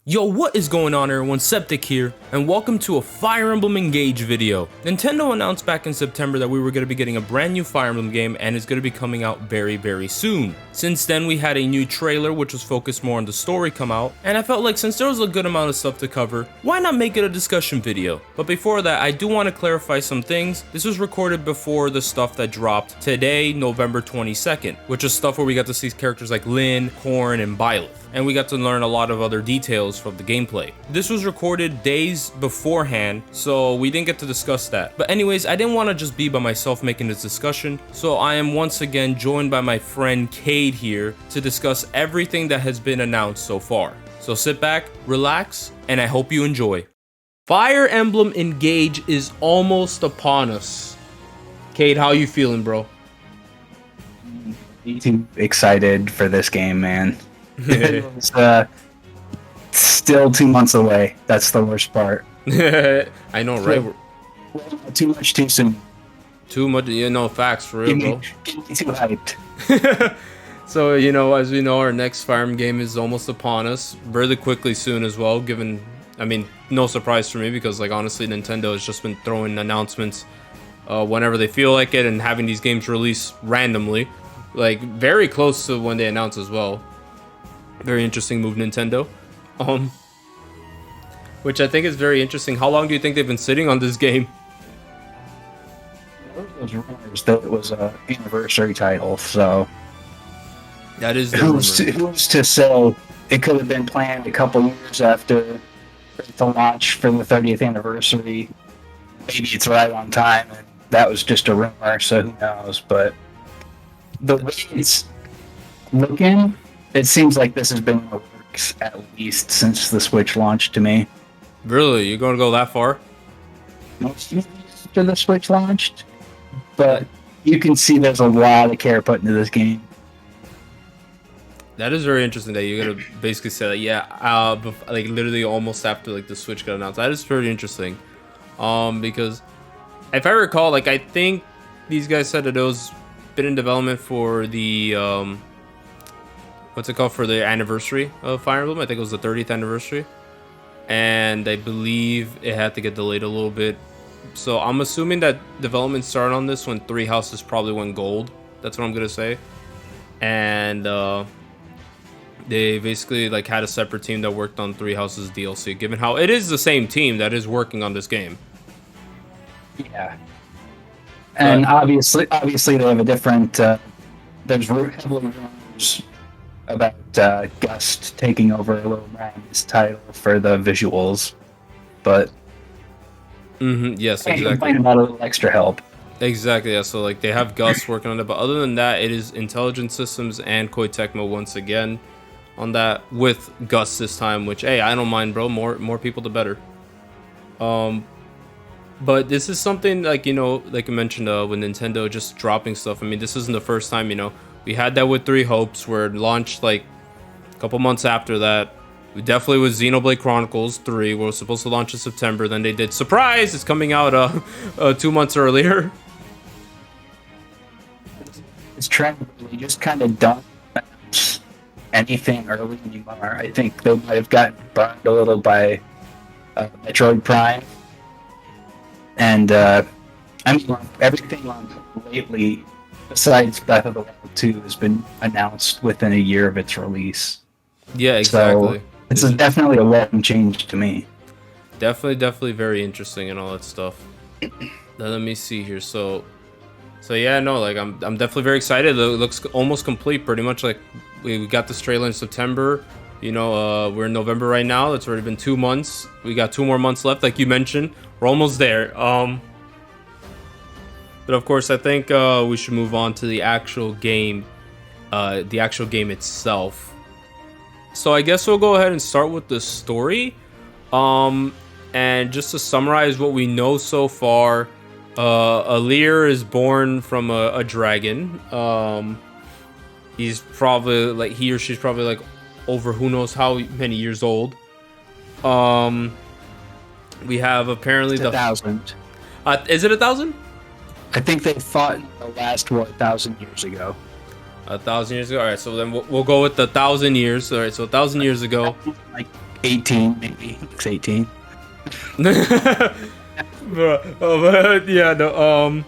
Yo, what is going on everyone, Septic here, and welcome to a Fire Emblem Engage video. Nintendo announced back in September that we were going to be getting a brand new Fire Emblem game and it's going to be coming out very soon. Since then we had a new trailer which was focused more on the story come out, and I felt like since there was a good amount of stuff to cover, why not make it a discussion video? But before that, I do want to clarify some things. This was recorded before the stuff that dropped today, November 22nd, which is stuff where we got to see characters like Lyn, Corn, and Byleth. And we got to learn a lot of other details from the gameplay. This was recorded days beforehand, so we didn't get to discuss that. But anyways, I didn't want to just be by myself making this discussion, so I am once again joined by my friend Cade here to discuss everything that has been announced so far. So sit back, relax, and I hope you enjoy. Fire Emblem Engage is almost upon us. Cade, how you feeling, bro? Too excited for this game, man. It's still 2 months away. That's the worst part. I know, right? Too much too soon. Too much, you know, facts for real, bro. Get me too hyped. So, you know, as we know, our next Fire Emblem game is almost upon us, really quickly soon as well, given, I mean, no surprise for me, because, like, honestly, Nintendo has just been throwing announcements whenever they feel like it and having these games released randomly, like, very close to when they announce as well. Very interesting move, Nintendo. Which I think is very interesting. How long do you think they've been sitting on this game? Those rumors that it was an anniversary title, so That is the rumor. who's to say it could have been planned a couple years after the launch for the 30th anniversary. Maybe it's right on time, and that was just a rumor, so who knows? But the way it's looking, it seems like this has been in the works at least since the Switch launched to me. Really? You're going to go that far? Most after the Switch launched, but you can see there's a lot of care put into this game. That is very interesting that you're going to basically say that, yeah, like literally almost after like the Switch got announced. That is very interesting. Because if I recall, like I think these guys said that it was been in development for the what's it called, for the anniversary of Fire Emblem. I think it was the 30th anniversary, and I believe it had to get delayed a little bit. So I'm assuming that development started on this when Three Houses probably went gold. That's what I'm gonna say. And they basically like had a separate team that worked on Three Houses DLC, given how it is the same team that is working on this game. Yeah, and obviously they have a different. There's heavily rumors about Gust taking over a little Ryan's title for the visuals, but yes, I exactly. complain about a little extra help. Exactly, yeah. So like they have Gus working on it, but other than that, it is Intelligent Systems and Koei Tecmo once again on that, with Gus this time. Which, hey, I don't mind, bro. More people, the better. But this is something like, you know, like I mentioned with Nintendo just dropping stuff. I mean, this isn't the first time. You know, we had that with Three Hopes, where it launched like a couple months after that. We definitely with Xenoblade Chronicles 3, where it was supposed to launch in September. Then they did, surprise, it's coming out 2 months earlier. It's trend. You just kind of don't announce anything early anymore. I think they might have gotten burned a little by Metroid Prime, and I mean everything on lately, besides Breath of the Wild 2, has been announced within a year of its release. Yeah, exactly. So it's definitely a welcome change to me. Definitely very interesting and all that stuff. Now let me see here. So yeah, no, like I'm definitely very excited. It looks almost complete, pretty much. Like we got this trailer in September. You know, we're in November right now. It's already been 2 months. We got 2 more months left, like you mentioned. We're almost there. But of course, I think we should move on to the actual game. The actual game itself. So I guess we'll go ahead and start with the story. And just to summarize what we know so far, Alir is born from a dragon. He's probably like, he or she's probably like over who knows how many years old. We have apparently It's 1,000. Is it 1,000? I think they fought in the last war 1,000 years ago. 1,000 years ago. All right, so then we'll go with the 1,000 years. All right, so 1,000 years ago. Like 18 maybe. It's 18. But yeah, no,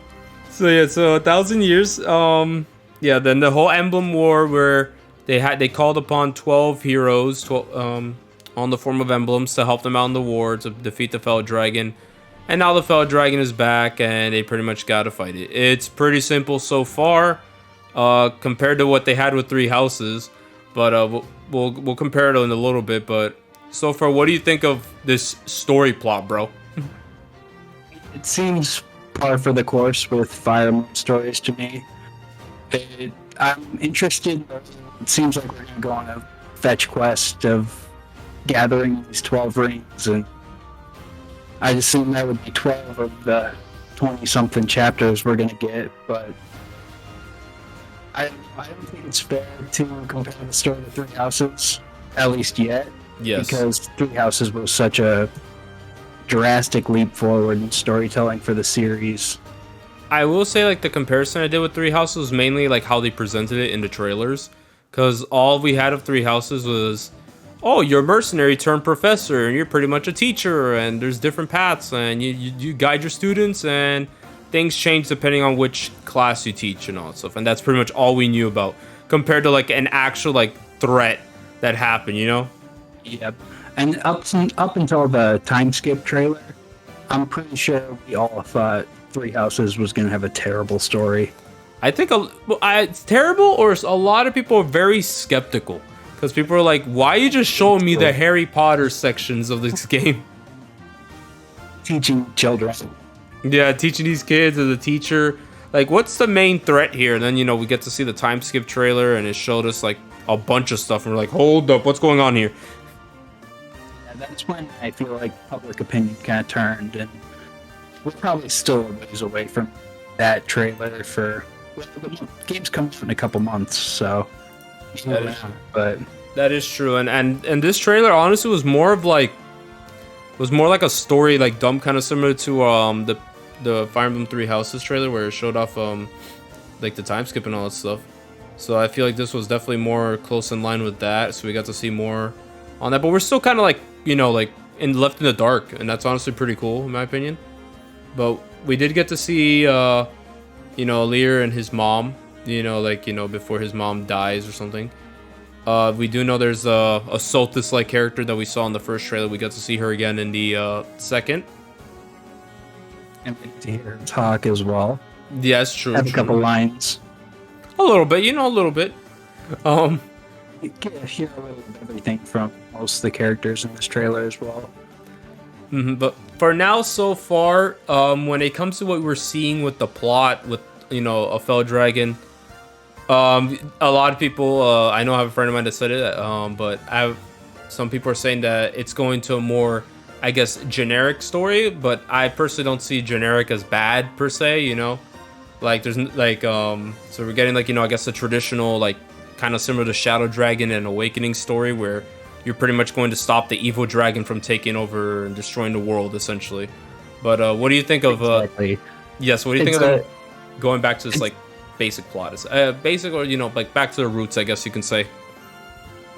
so 1,000 years. Yeah, then the whole Emblem War where they called upon 12 heroes, 12 on the form of emblems to help them out in the war to defeat the Fell Dragon. And now the Fell Dragon is back and they pretty much gotta fight it. It's pretty simple so far, compared to what they had with Three Houses. But we'll compare it in a little bit. But so far, what do you think of this story plot, bro? It seems par for the course with Fire Emblem stories to me. I'm interested. It seems like we're going to go on a fetch quest of gathering these 12 rings, and I assume that would be 12 of the 20-something chapters we're going to get, but I don't think it's fair to compare the story to Three Houses, at least yet. Yes. Because Three Houses was such a drastic leap forward in storytelling for the series. I will say, like, the comparison I did with Three Houses was mainly like how they presented it in the trailers, because all we had of Three Houses was, oh, you're a mercenary turned professor, and you're pretty much a teacher, and there's different paths, and you guide your students, and things change depending on which class you teach and all that stuff. And that's pretty much all we knew about, compared to like an actual like threat that happened, you know? Yep. And up until the time skip trailer, I'm pretty sure we all thought Three Houses was going to have a terrible story. I think it's terrible, or a lot of people are very skeptical. Because people are like, why are you just showing me the Harry Potter sections of this game? Teaching children. Yeah, teaching these kids as a teacher. Like, what's the main threat here? And then, you know, we get to see the time skip trailer, and it showed us, like, a bunch of stuff. And we're like, hold up, what's going on here? Yeah, that's when I feel like public opinion kind of turned, and we're probably still a ways away from that trailer for... Well, the game's coming in a couple months, so... But that is true, and this trailer honestly was more like a story like dump, kind of similar to the Fire Emblem Three Houses trailer where it showed off like the time skip and all that stuff. So I feel like this was definitely more close in line with that. So we got to see more on that, but we're still kind of like, you know, like left in the dark, and that's honestly pretty cool in my opinion. But we did get to see you know, Lear and his mom. You know, like, you know, before his mom dies or something. We do know there's a Soltis-like character that we saw in the first trailer. We got to see her again in the second. And we get to hear her talk as well. Yeah, it's true. Have a couple lines. A little bit, you know, a little bit. You get to hear a little bit of everything from most of the characters in this trailer as well. But for now, so far, when it comes to what we're seeing with the plot, with, you know, a Fell Dragon... a lot of people, I know I have a friend of mine that said it, but some people are saying that it's going to a more, I guess, generic story, but I personally don't see generic as bad per se, you know? Like, there's, like, so we're getting, like, you know, I guess a traditional, like, kind of similar to Shadow Dragon and Awakening story where you're pretty much going to stop the evil dragon from taking over and destroying the world, essentially. But, what do you think of, Exactly. yes, what do you think of them going back to this, like, basic plot is basic, or, you know, like back to the roots, I guess you can say?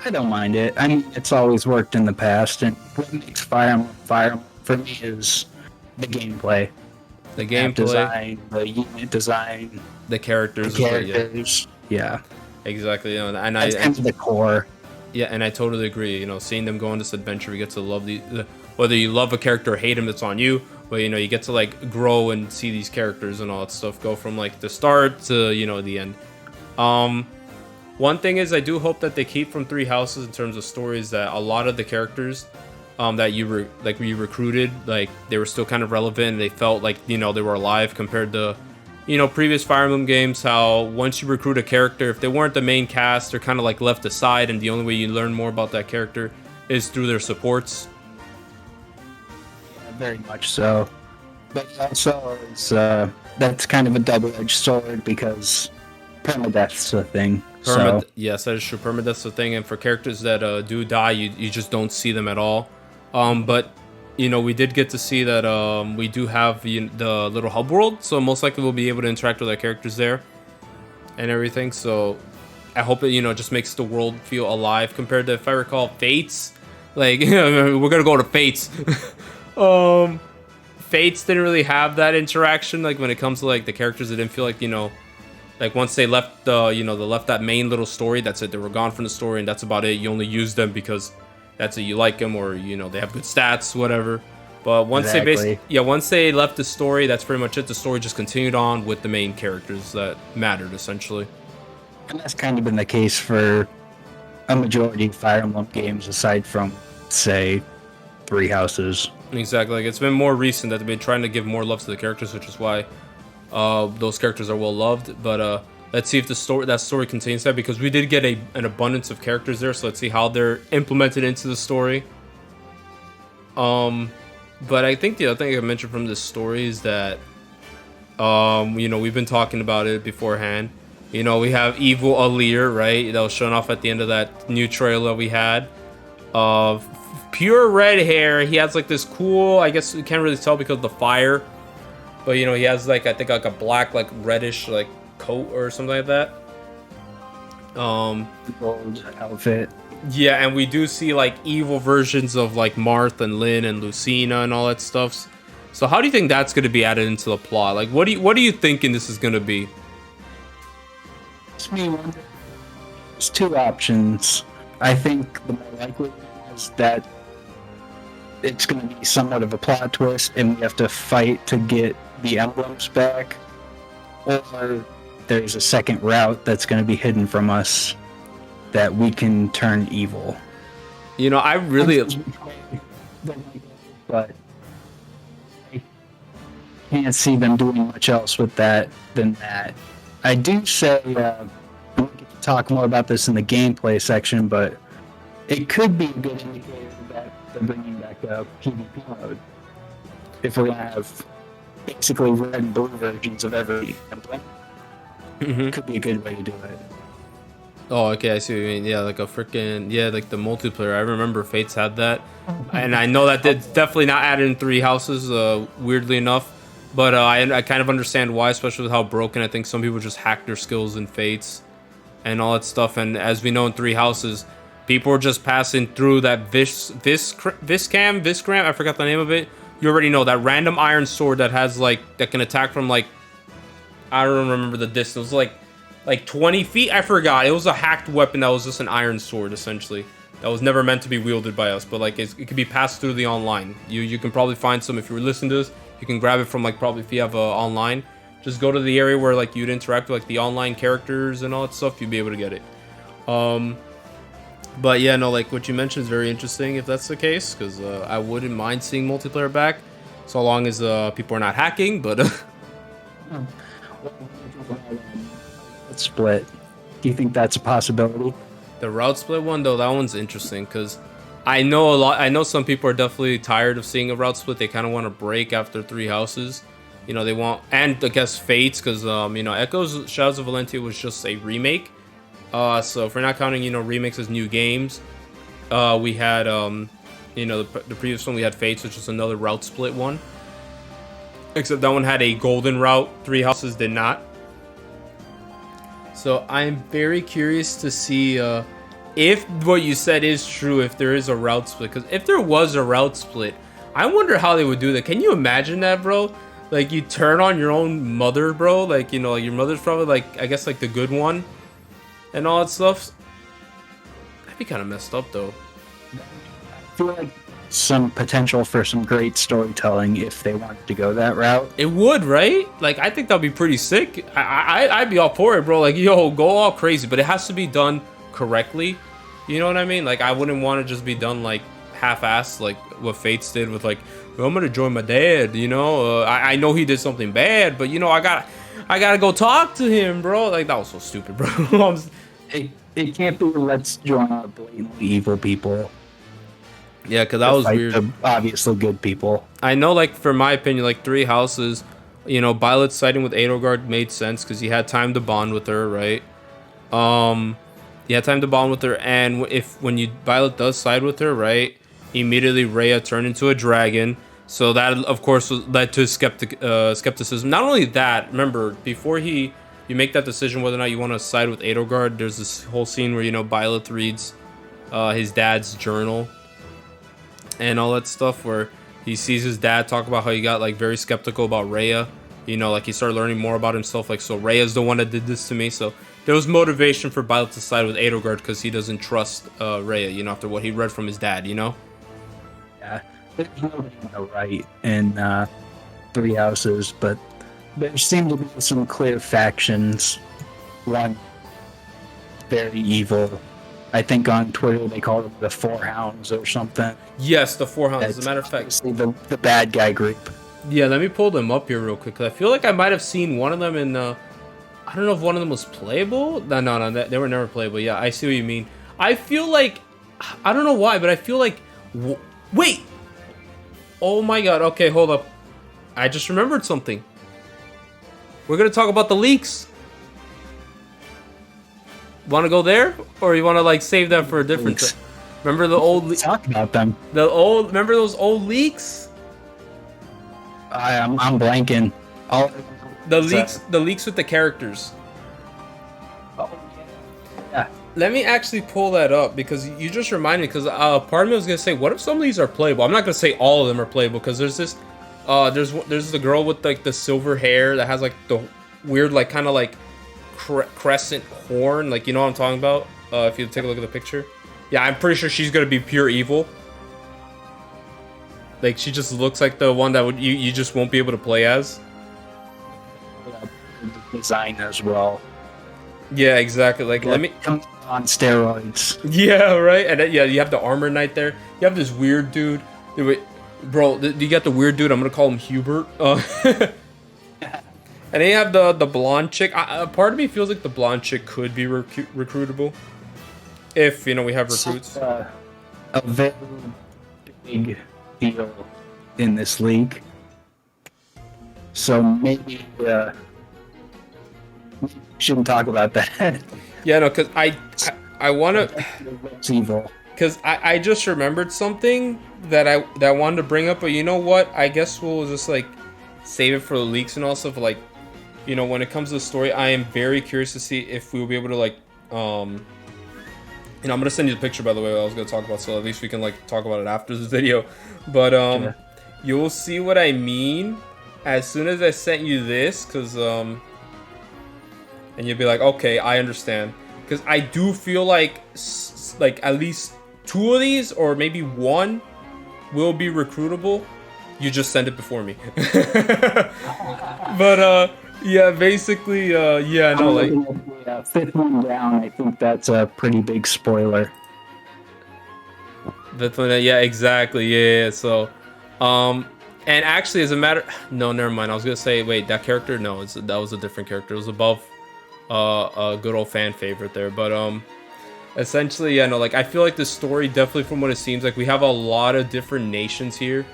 I don't mind it. I mean, it's always worked in the past, and what makes Fire Emblem for me is the gameplay. The gameplay, design, the unit design, the characters. Yeah. Exactly. You know, and that's kind of the core. Yeah, and I totally agree. You know, seeing them go on this adventure, we get to love whether you love a character or hate him, it's on you. But, you know, you get to, like, grow and see these characters and all that stuff go from, like, the start to, you know, the end. One thing is, I do hope that they keep from Three Houses in terms of stories that a lot of the characters that you recruited, like, they were still kind of relevant, and they felt like, you know, they were alive compared to, you know, previous Fire Emblem games, how once you recruit a character, if they weren't the main cast, they're kind of, like, left aside, and the only way you learn more about that character is through their supports. Very much so, but also it's that's kind of a double-edged sword because permadeath's a thing. Yes, that is true. Permadeath's a thing, and for characters that do die, you just don't see them at all. But, you know, we did get to see that we do have the little hub world, so most likely we'll be able to interact with our characters there and everything. So I hope it, you know, just makes the world feel alive compared to, if I recall, Fates. Like, we're gonna go to Fates. Fates didn't really have that interaction, like when it comes to like the characters. It didn't feel like, like once they left the, they left that main little story, that's it. They were gone from the story, and that's about it. You only use them because that's it. You like them, or they have good stats, whatever. But once once they left the story, that's pretty much it. The story just continued on with the main characters that mattered, essentially. And that's kind of been the case for a majority of Fire Emblem games, aside from, say, Three Houses. Exactly. Like, it's been more recent that they've been trying to give more love to the characters, which is why those characters are well loved. But let's see if that story contains that, because we did get an abundance of characters there. So let's see how they're implemented into the story. But I think the other thing I mentioned from this story is that, we've been talking about it beforehand. We have Evil Alir, right? That was shown off at the end of that new trailer we had. Pure red hair. He has like this cool, I guess you can't really tell because of the fire. But, he has like, I think like a black, like reddish, like coat or something like that. Gold outfit. Yeah, and we do see like evil versions of like Marth and Lynn and Lucina and all that stuff. So how do you think that's going to be added into the plot? Like, what are you thinking this is going to be? It's me wondering. There's two options. I think the more likely is that it's going to be somewhat of a plot twist, and we have to fight to get the emblems back, or there's a second route that's going to be hidden from us that we can turn evil. I really... But I can't see them doing much else with that than that. I do say, we'll get to talk more about this in the gameplay section, but it could be a good indicator that they're bringing back a PvP mode. If we're going to have basically red and blue versions of every emblem, it could be a good way to do it. Oh, okay, I see what you mean. Yeah, like a freaking... Yeah, like the multiplayer. I remember Fates had that. And I know that it's definitely not added in Three Houses, weirdly enough. But I kind of understand why, especially with how broken I think some people just hack their skills in Fates and all that stuff. And as we know in Three Houses, people are just passing through that Viscram, I forgot the name of it. You already know, that random iron sword that has like... That can attack from like... I don't remember the distance. Like 20 feet? I forgot. It was a hacked weapon that was just an iron sword, essentially. That was never meant to be wielded by us, but like it could be passed through the online. You can probably find some if you were listening to this. You can grab it from like probably if you have online. Just go to the area where like you'd interact with like the online characters and all that stuff. You'd be able to get it. But yeah, no, like what you mentioned is very interesting if that's the case, because I wouldn't mind seeing multiplayer back, so long as people are not hacking. But split. Do you think that's a possibility? The route split one, though, that one's interesting because I know some people are definitely tired of seeing a route split. They kind of want to break after Three Houses. They want, and I guess Fates, because Echoes Shadows of Valentia was just a remake. So if we're not counting remakes as new games, we had the previous one we had Fates, which was another route split one. Except that one had a golden route. Three Houses did not. So I'm very curious to see if what you said is true, if there is a route split. Because if there was a route split, I wonder how they would do that. Can you imagine that, bro? Like, you turn on your own mother, bro. Like, like your mother's probably, like, I guess, like, the good one. And all that stuff. That'd be kind of messed up, though. I feel like some potential for some great storytelling if they wanted to go that route. It would, right? Like, I think that'd be pretty sick. I'd be all for it, bro. Like, yo, go all crazy, but it has to be done correctly. You know what I mean? Like, I wouldn't want to just be done like half-assed, like what Fates did with like, well, I'm gonna join my dad. I know he did something bad, but I gotta go talk to him, bro. Like, that was so stupid, bro. It can't be let's join our blatantly evil people. Yeah, because that was weird. The obviously good people. I know, like, for my opinion, like, Three Houses, Violet's siding with Edelgard made sense because he had time to bond with her, right? He had time to bond with her, and when Violet does side with her, right, immediately Rhea turned into a dragon. So that, of course, led to skepticism. Not only that, remember, before you make that decision whether or not you want to side with Edelgard, there's this whole scene where, Violet reads his dad's journal. and all that stuff, where he sees his dad talk about how he got like very skeptical about Rhea. You know, like he started learning more about himself. Like, so Rhea's the one that did this to me. So there was motivation for Violet to side with Edelgard because he doesn't trust Rhea. You know, after what he read from his dad. You know. Yeah, there's nobody on the right in Three Houses, but there seem to be some clear factions. One very evil. I think on Twitter they call them the Four Hounds or something. Yes, the Four Hounds. As a matter of fact, the bad guy group. Yeah, let me pull them up here real quick, because I feel like I might have seen one of them in, I don't know if one of them was playable. No, they were never playable. Yeah, I see what you mean. I feel like, I don't know why, but I feel like, wait! Oh my god, okay, hold up. I just remembered something. We're gonna talk about the leaks. Want to go there? Or you want to, like, save that for a different time? Remember the old... Talk about them. Remember those old leaks? I'm blanking. The leaks with the characters. Oh, yeah. Let me actually pull that up, because you just reminded me, because part of me was gonna say, what if some of these are playable? I'm not gonna say all of them are playable, because there's this there's the girl with like the silver hair that has like the weird like kind of like crescent horn, like, you know what I'm talking about, if you take a look at the picture. Yeah, I'm pretty sure she's gonna be pure evil. Like, she just looks like the one that you just won't be able to play as. Design as well. Yeah, exactly. Like, yeah, let me... on steroids. Yeah, right? And yeah, you have the armor knight there. You have this weird dude. Wait, bro, you got the weird dude. I'm gonna call him Hubert. And then you have the blonde chick. Part of me feels like the blonde chick could be recruitable. If, you know, we have recruits. A very big deal in this league. So maybe we shouldn't talk about that. Yeah, no, because I want to... It's evil. Because I just remembered something that I wanted to bring up, but you know what? I guess we'll just, like, save it for the leaks and all stuff. Like, you know, when it comes to the story, I am very curious to see if we will be able to, like, you know, I'm gonna send you the picture, by the way, I was gonna talk about, so at least we can, like, talk about it after this video. But yeah. You'll see what I mean as soon as I sent you this, because and you'll be like, okay, I understand. Because I do feel like at least 2 of these, or maybe 1, will be recruitable. You just send it before me. But yeah, basically, yeah, no, like, the 5th one down, I think that's a pretty big spoiler. Yeah, exactly, yeah. So, and actually, as a matter, no, never mind. I was gonna say, wait, that character, no, that was a different character. It was above a good old fan favorite there. But essentially, yeah, no, like, I feel like the story, definitely from what it seems like, we have a lot of different nations here,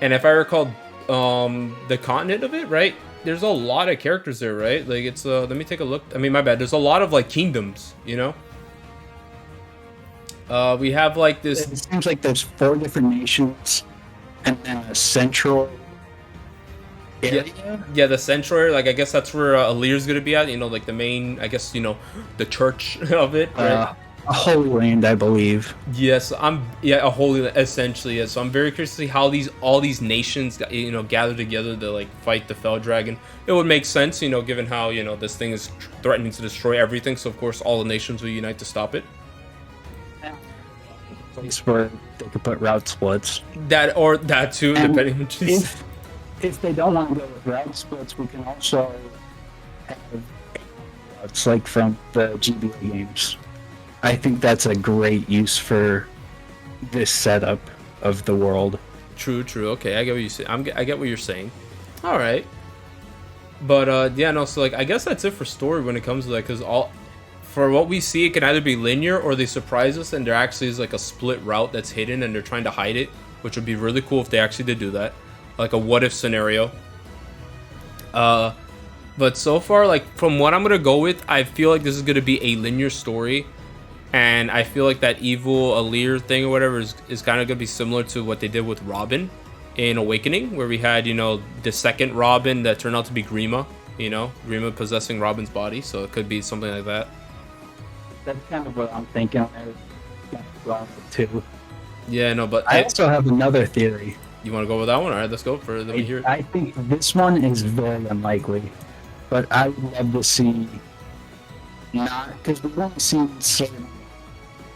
and if I recall, the continent of it, right? There's a lot of characters there, right? Like, it's let me take a look. I mean, my bad. There's a lot of, like, kingdoms, you know. We have, like, this... It seems like there's 4 different nations, and then a central area? Yeah, the central area. Like, I guess that's where Alir's gonna be at, you know, like, the main, I guess, you know, the church of it, right? A Holy Land, I believe. Yes, a Holy Land, essentially, yeah. So I'm very curious to see how all these nations, you know, gather together to, like, fight the Fell Dragon. It would make sense, you know, given how, you know, this thing is threatening to destroy everything, so of course all the nations will unite to stop it. Place where they could put route splits. That too, and depending on if they don't want to go with route splits, we can also have routes like from the GBA games. I think that's a great use for this setup of the world. True. Okay, I get what you say. I get what you're saying. All right, but yeah, no. So, like, I guess that's it for story when it comes to that, because for what we see, it can either be linear or they surprise us and there actually is, like, a split route that's hidden and they're trying to hide it, which would be really cool if they actually did do that, like a what if scenario. But so far, like, from what I'm gonna go with, I feel like this is gonna be a linear story. And I feel like that evil Alir thing or whatever is kind of going to be similar to what they did with Robin in Awakening, where we had, you know, the second Robin that turned out to be Grima, you know, Grima possessing Robin's body. So it could be something like that. That's kind of what I'm thinking. Too. Yeah, no, but I also have another theory. you want to go with that one? All right, let's go for it. Let me hear it. I think this one is very unlikely, but I would love to see not because we've only seen certain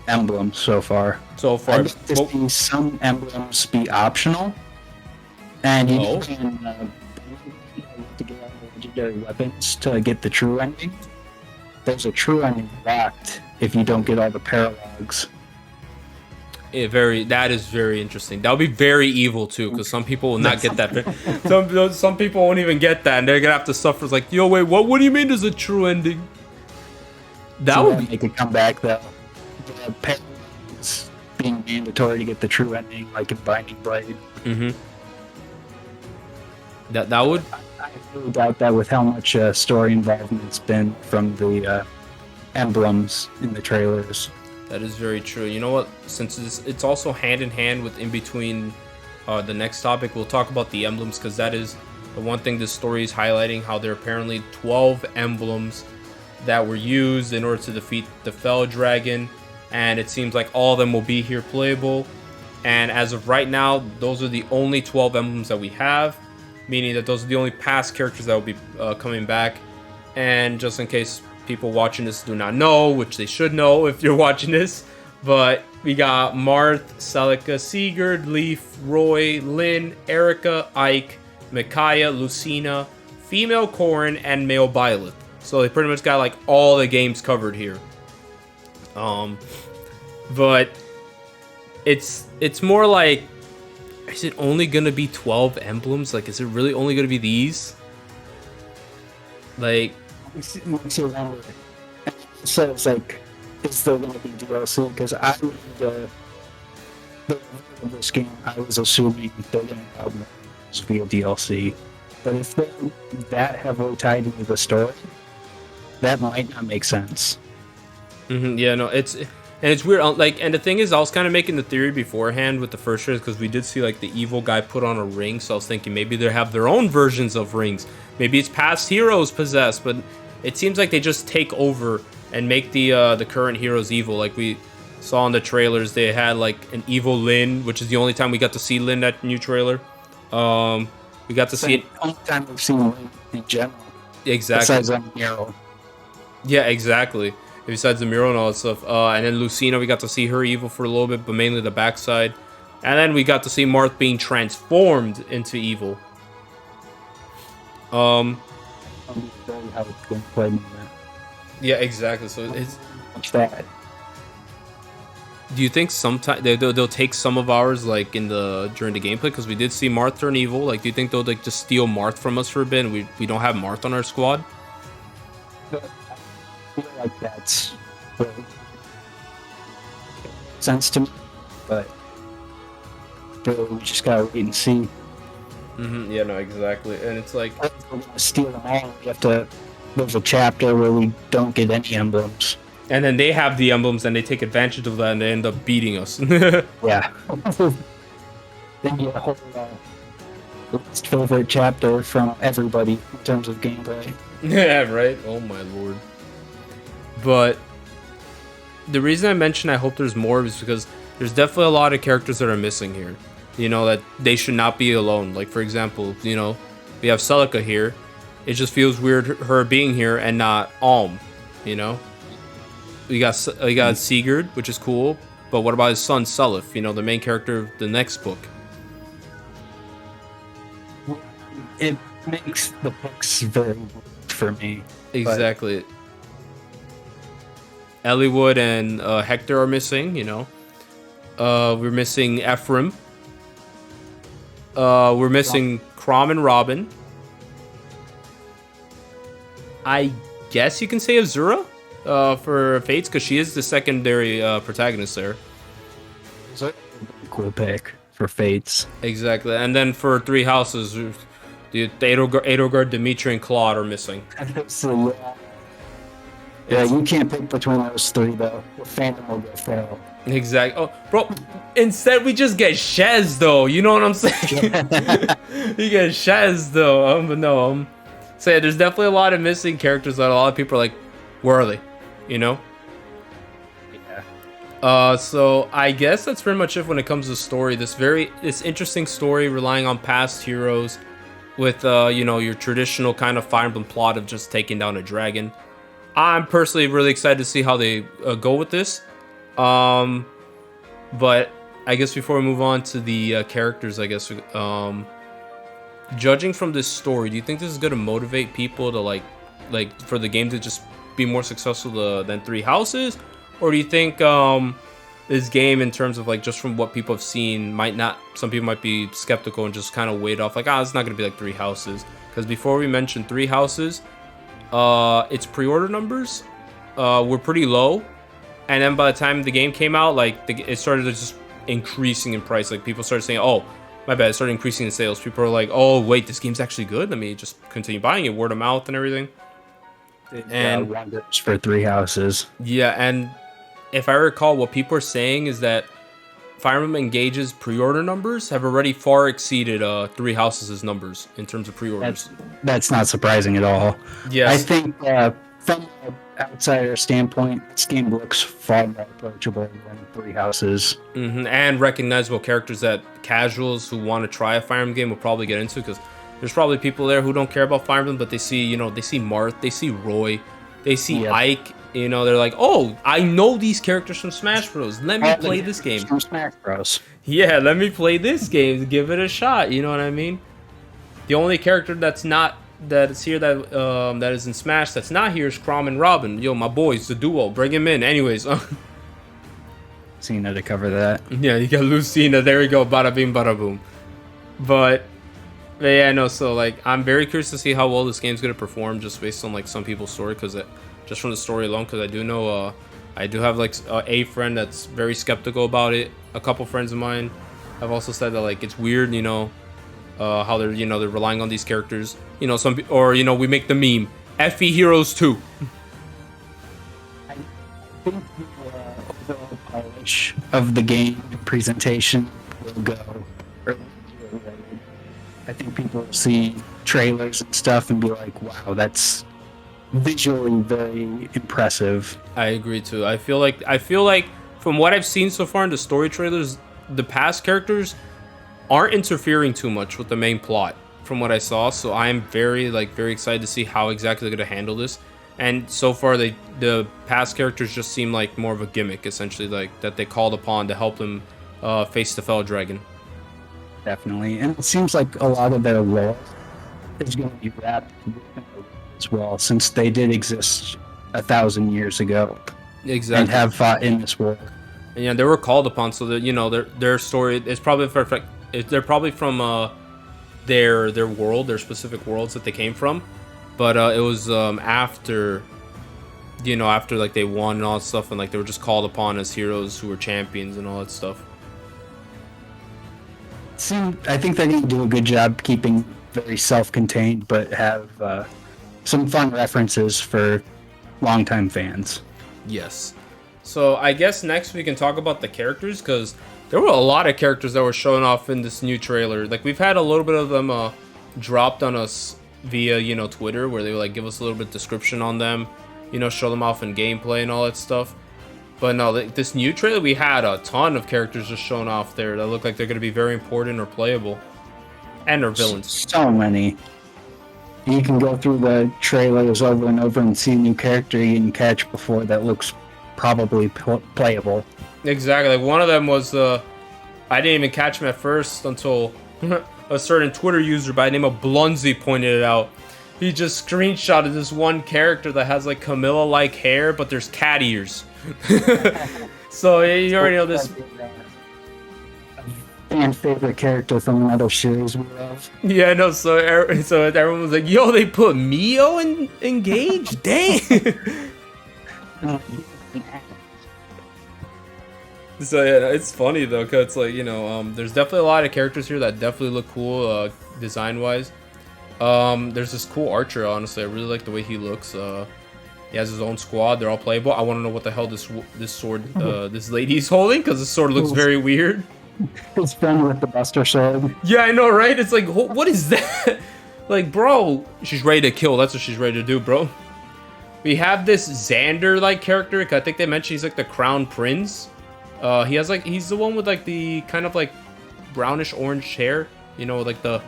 emblems so far. So far, I'd like to see some emblems be optional, and you Oh. can to get all the legendary weapons to get the true ending. There's a true ending locked if you don't get all the paralogs. that is very interesting. That would be very evil too, because some people will not get that. Some people won't even get that, and they're gonna have to suffer. It's like, yo, wait, what do you mean there's a true ending? That So would be. they could come back though. The paralogs being mandatory to get the true ending, like in Binding Blade. Mm-hmm. That would. I really doubt that with how much story involvement's been from the emblems in the trailers. That is very true. You know what? Since it's also hand in hand with in between the next topic, we'll talk about the emblems because that is the one thing this story is highlighting. How there are apparently 12 emblems that were used in order to defeat the Fell Dragon, and it seems like all of them will be here playable. And as of right now, those are the only 12 emblems that we have, meaning that those are the only past characters that will be coming back. And just in case people watching this do not know, which they should know if you're watching this, but we got Marth, Celica, Sigurd, Leaf, Roy, Lynn, Erica, Ike, Micaiah, Lucina, female Corrin, and male Byleth. So they pretty much got like all the games covered here. But it's more like, is it only gonna be 12 emblems? Like, is it really only gonna be these? Like, So it's like, it's still going to be DLC because I read this game. I was assuming they're going to have this via DLC, but if they're that heavily tied into the story, that might not make sense. yeah, no, it's weird. Like, and the thing is, I was kind of making the theory beforehand with the first trailer because we did see like the evil guy put on a ring. So I was thinking maybe they have their own versions of rings. Maybe it's past heroes possessed, but it seems like they just take over and make the current heroes evil. Like we saw in the trailers, they had like an evil Lynn, which is the only time we got to see Lynn that new trailer. We got to see it. Only time we've seen Lynn in general. Exactly. Besides on mural. Yeah, exactly. Besides the mural and all that stuff. And then Lucina, we got to see her evil for a little bit, but mainly the backside. And then we got to see Marth being transformed into evil. Yeah, exactly. So it's that. Do you think sometime they'll take some of ours like during the gameplay, because we did see Marth turn evil? Like, do you think they'll like just steal Marth from us for a bit? And we don't have Marth on our squad. I feel like that's really sense to me, but we just gotta wait and see. Yeah, no, exactly. And it's like, If we're gonna steal them all, we have to. There's a chapter where we don't get any emblems. and then they have the emblems and they take advantage of that and they end up beating us. Yeah. Then you get a whole least favorite chapter from everybody in terms of gameplay. Yeah, right? Oh my lord. But the reason I mentioned I hope there's more is because there's definitely a lot of characters that are missing here. You know, that they should not be alone. Like, for example, you know, we have Celica here. It just feels weird her being here and not Alm, you know? We got Sigurd, which is cool, but what about his son Seliph, you know, the main character of the next book? It makes the books very weird for me. Exactly. Eliwood and Hector are missing, you know. We're missing Ephraim. We're missing Crom and Robin. I guess you can say Azura for Fates, because she is the secondary protagonist there. It's a cool pick for Fates. Exactly. And then for Three Houses, the Edelgard, Dimitri, and Claude are missing. So, yeah, you can't pick between those three, though. The fandom will go feral. Exactly. Oh, bro. Instead, we just get Shez, though. You know what I'm saying? You get Shez, though. But no. So yeah, there's definitely a lot of missing characters that a lot of people are like, where are they? You know? So I guess that's pretty much it when it comes to story. This interesting story relying on past heroes with your traditional kind of Fire Emblem plot of just taking down a dragon. I'm personally really excited to see how they go with this. But I guess before we move on to the characters, I guess judging from this story, do you think this is going to motivate people to like for the game to just be more successful than Three Houses? Or do you think this game, in terms of like just from what people have seen, some people might be skeptical and just kind of wait off like, it's not going to be like Three Houses? Because before we mentioned Three Houses, its pre-order numbers were pretty low. And then by the time the game came out, like it started just increasing in price. Like people started saying, oh, my bad, it started increasing in sales. People are like, oh, wait, this game's actually good. Let me just continue buying it, word of mouth and everything. And wonders for Three Houses. Yeah, and if I recall, what people are saying is that Fire Emblem Engage's pre-order numbers have already far exceeded Three Houses' numbers in terms of pre-orders. That's not surprising at all. Yes. I think from an outsider standpoint, this game looks far more approachable than Three Houses. And recognizable characters that casuals who want to try a Fire Emblem game will probably get into, because there's probably people there who don't care about Fire Emblem, but they see, they see Marth, they see Roy, they see Ike. They're like, oh, I know these characters from Smash Bros. Let me play this game. From Smash Bros. Yeah, let me play this game. Give it a shot. You know what I mean? The only character that is here that is in Smash that's not here is Chrom and Robin. Yo, my boys, the duo. Bring him in. Anyways. Cena to cover that. Yeah, you got Lucina. There we go. Bada bing, bada boom. But yeah, no. So like, I'm very curious to see how well this game's gonna perform, just based on like some people's story, because just from the story alone, because I do know, I do have like a friend that's very skeptical about it. A couple friends of mine have also said that like it's weird, how they're they're relying on these characters. We make the meme, FE Heroes 2. I think the overall polish of the game presentation will go early. I think people will see trailers and stuff and be like, wow, that's visually very impressive. I agree too. I feel like from what I've seen so far in the story trailers, the past characters aren't interfering too much with the main plot from what I saw. So I am very excited to see how exactly they're going to handle this. And so far the past characters just seem like more of a gimmick, essentially, like that they called upon to help them face the fellow dragon. Definitely. And it seems like a lot of their lore is going to be wrapped as well, since they did exist 1,000 years ago. Exactly. And have fought in this war. And yeah, they were called upon, so that their story is probably perfect. They're probably from their world, their specific worlds that they came from, but it was after like they won and all that stuff, and like they were just called upon as heroes who were champions and all that stuff. I think they're going to do a good job keeping very self-contained, but have some fun references for longtime fans. Yes. So I guess next we can talk about the characters, because there were a lot of characters that were showing off in this new trailer. Like, we've had a little bit of them dropped on us via Twitter, where they would like give us a little bit of description on them, show them off in gameplay and all that stuff. But no, this new trailer, we had a ton of characters just shown off there that look like they're going to be very important or playable, and they're villains. So many. You can go through the trailers over and over and see a new character you can catch before that looks probably playable. Exactly. Like, one of them was I didn't even catch him at first until a certain Twitter user by the name of Blunzy pointed it out. He just screenshotted this one character that has like Camilla-like hair, but there's cat ears. So you already know this. Fan favorite character from another series we love. Yeah, no. So everyone was like, "Yo, they put Mio in Engage? Dang!" So yeah, it's funny though, cause it's like there's definitely a lot of characters here that definitely look cool, design wise. There's this cool archer. Honestly, I really like the way he looks. He has his own squad. They're all playable. I want to know what the hell this sword this lady's holding, because the sword looks very weird. His friend with the Buster Sword. Yeah, I know, right? It's like, what is that? Like, bro, she's ready to kill. That's what she's ready to do, bro. We have this Xander-like character. I think they mentioned he's like the crown prince. He has like he's the one with like the kind of like brownish orange hair. You know, like the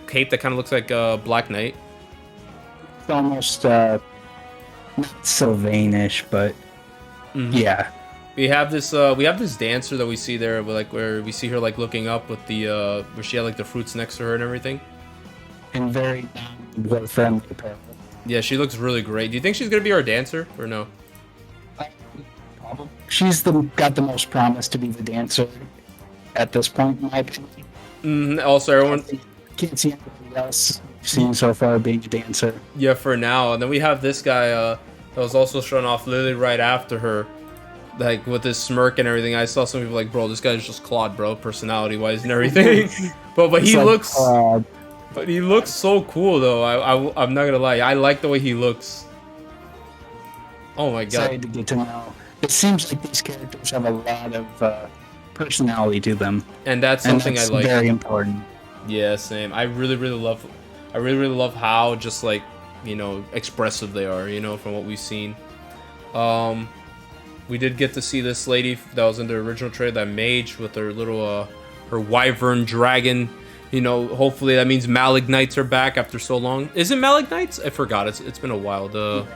cape that kind of looks like Black Knight. It's almost not Sylvainish, but yeah. We have this dancer that we see there, like where we see her like looking up with the where she had like the fruits next to her and everything. And very friendly apparel. Yeah, she looks really great. Do you think she's gonna be our dancer or no? She's got the most promise to be the dancer at this point, in my opinion. Also, everyone can't see anybody else seen so far being a dancer. Yeah, for now. And then we have this guy that was also shown off literally right after her, like with his smirk and everything. I saw some people like, bro, this guy's just Claude, bro, personality wise and everything. but he looks. But he looks so cool, though. I'm not gonna lie. I like the way he looks. Oh my god. Excited to get to know. It seems like these characters have a lot of personality to them, and that's something I like. Very important. Yeah, same. I really love how just like, you know, expressive they are. You know, from what we've seen. We did get to see this lady that was in the original trailer, that mage with her little her wyvern dragon. You know, hopefully that means Malignites are back after so long. Is it Malignites? I forgot. It's been a while. The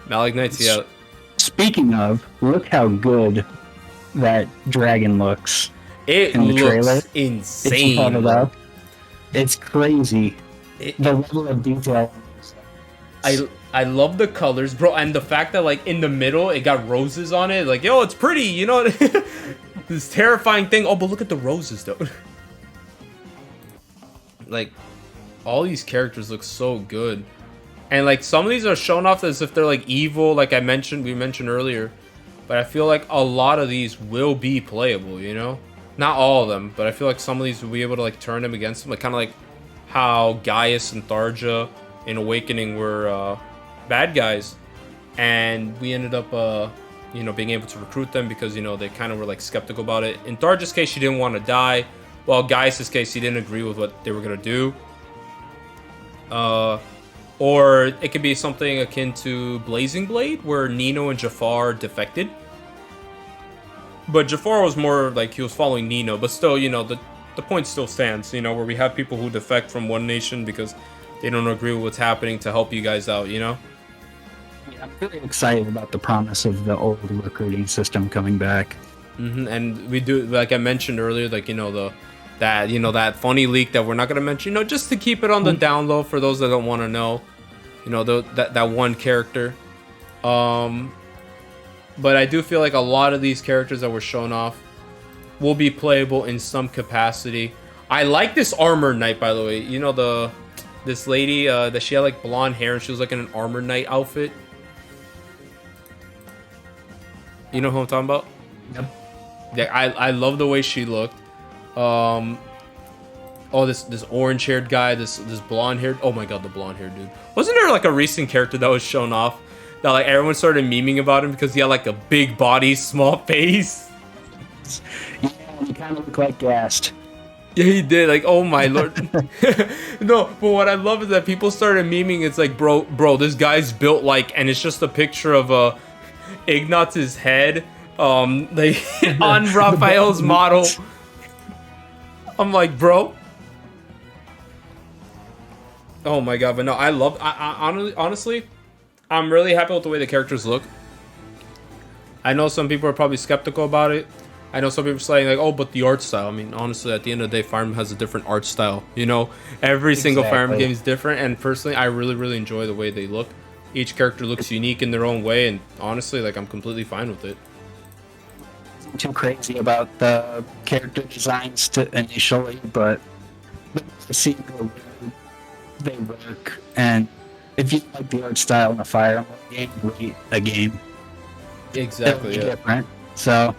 Malignites, yeah. Speaking of, look how good that dragon looks. It in the looks trailer. Insane. It's crazy. The level of detail. I love the colors, bro, and the fact that like in the middle it got roses on it. Like, yo, it's pretty, you know. This terrifying thing. Oh, but look at the roses, though. Like, all these characters look so good, and like some of these are shown off as if they're like evil, like we mentioned earlier. But I feel like a lot of these will be playable, you know, not all of them, but I feel like some of these will be able to like turn them against them, like kind of like how Gaius and Tharja in Awakening were bad guys, and we ended up you know, being able to recruit them because, you know, they kind of were like skeptical about it. In Tharja's case, she didn't want to die. Well, Gaius' case, he didn't agree with what they were going to do. Or it could be something akin to Blazing Blade, where Nino and Jafar defected. But Jafar was more like he was following Nino, but still, you know, the point still stands, you know, where we have people who defect from one nation because they don't agree with what's happening to help you guys out, you know? Yeah, I'm really excited about the promise of the old recruiting system coming back. And we do, like I mentioned earlier, like, you know, that funny leak that we're not going to mention, you know, just to keep it on the down low for those that don't want to know, you know, that one character. But I do feel like a lot of these characters that were shown off will be playable in some capacity. I like this armor knight, by the way. You know, this lady that she had like blonde hair and she was like in an armor knight outfit. You know who I'm talking about? Yep. Yeah, I love the way she looked. Oh, this orange haired guy, this blonde haired. Oh my god, the blonde haired dude. Wasn't there like a recent character that was shown off that like everyone started memeing about him because he had like a big body, small face? Yeah, he kind of looked like Gast. Yeah, he did. Like, oh my lord. No, but what I love is that people started memeing. It's like, bro, this guy's built like, and it's just a picture of Ignaz's head, like on Raphael's model. I'm like, bro. Oh my god, but no, I honestly, I'm really happy with the way the characters look. I know some people are probably skeptical about it. I know some people are saying like, oh, but the art style. I mean, honestly, at the end of the day, Fire Emblem has a different art style. You know, every single Fire Emblem game is different, and personally, I really enjoy the way they look. Each character looks unique in their own way, and honestly, like, I'm completely fine with it. I'm too crazy about the character designs initially, but I see they work, and if you like the art style in a Fire Emblem game, wait a game. Exactly. It'll be different. So.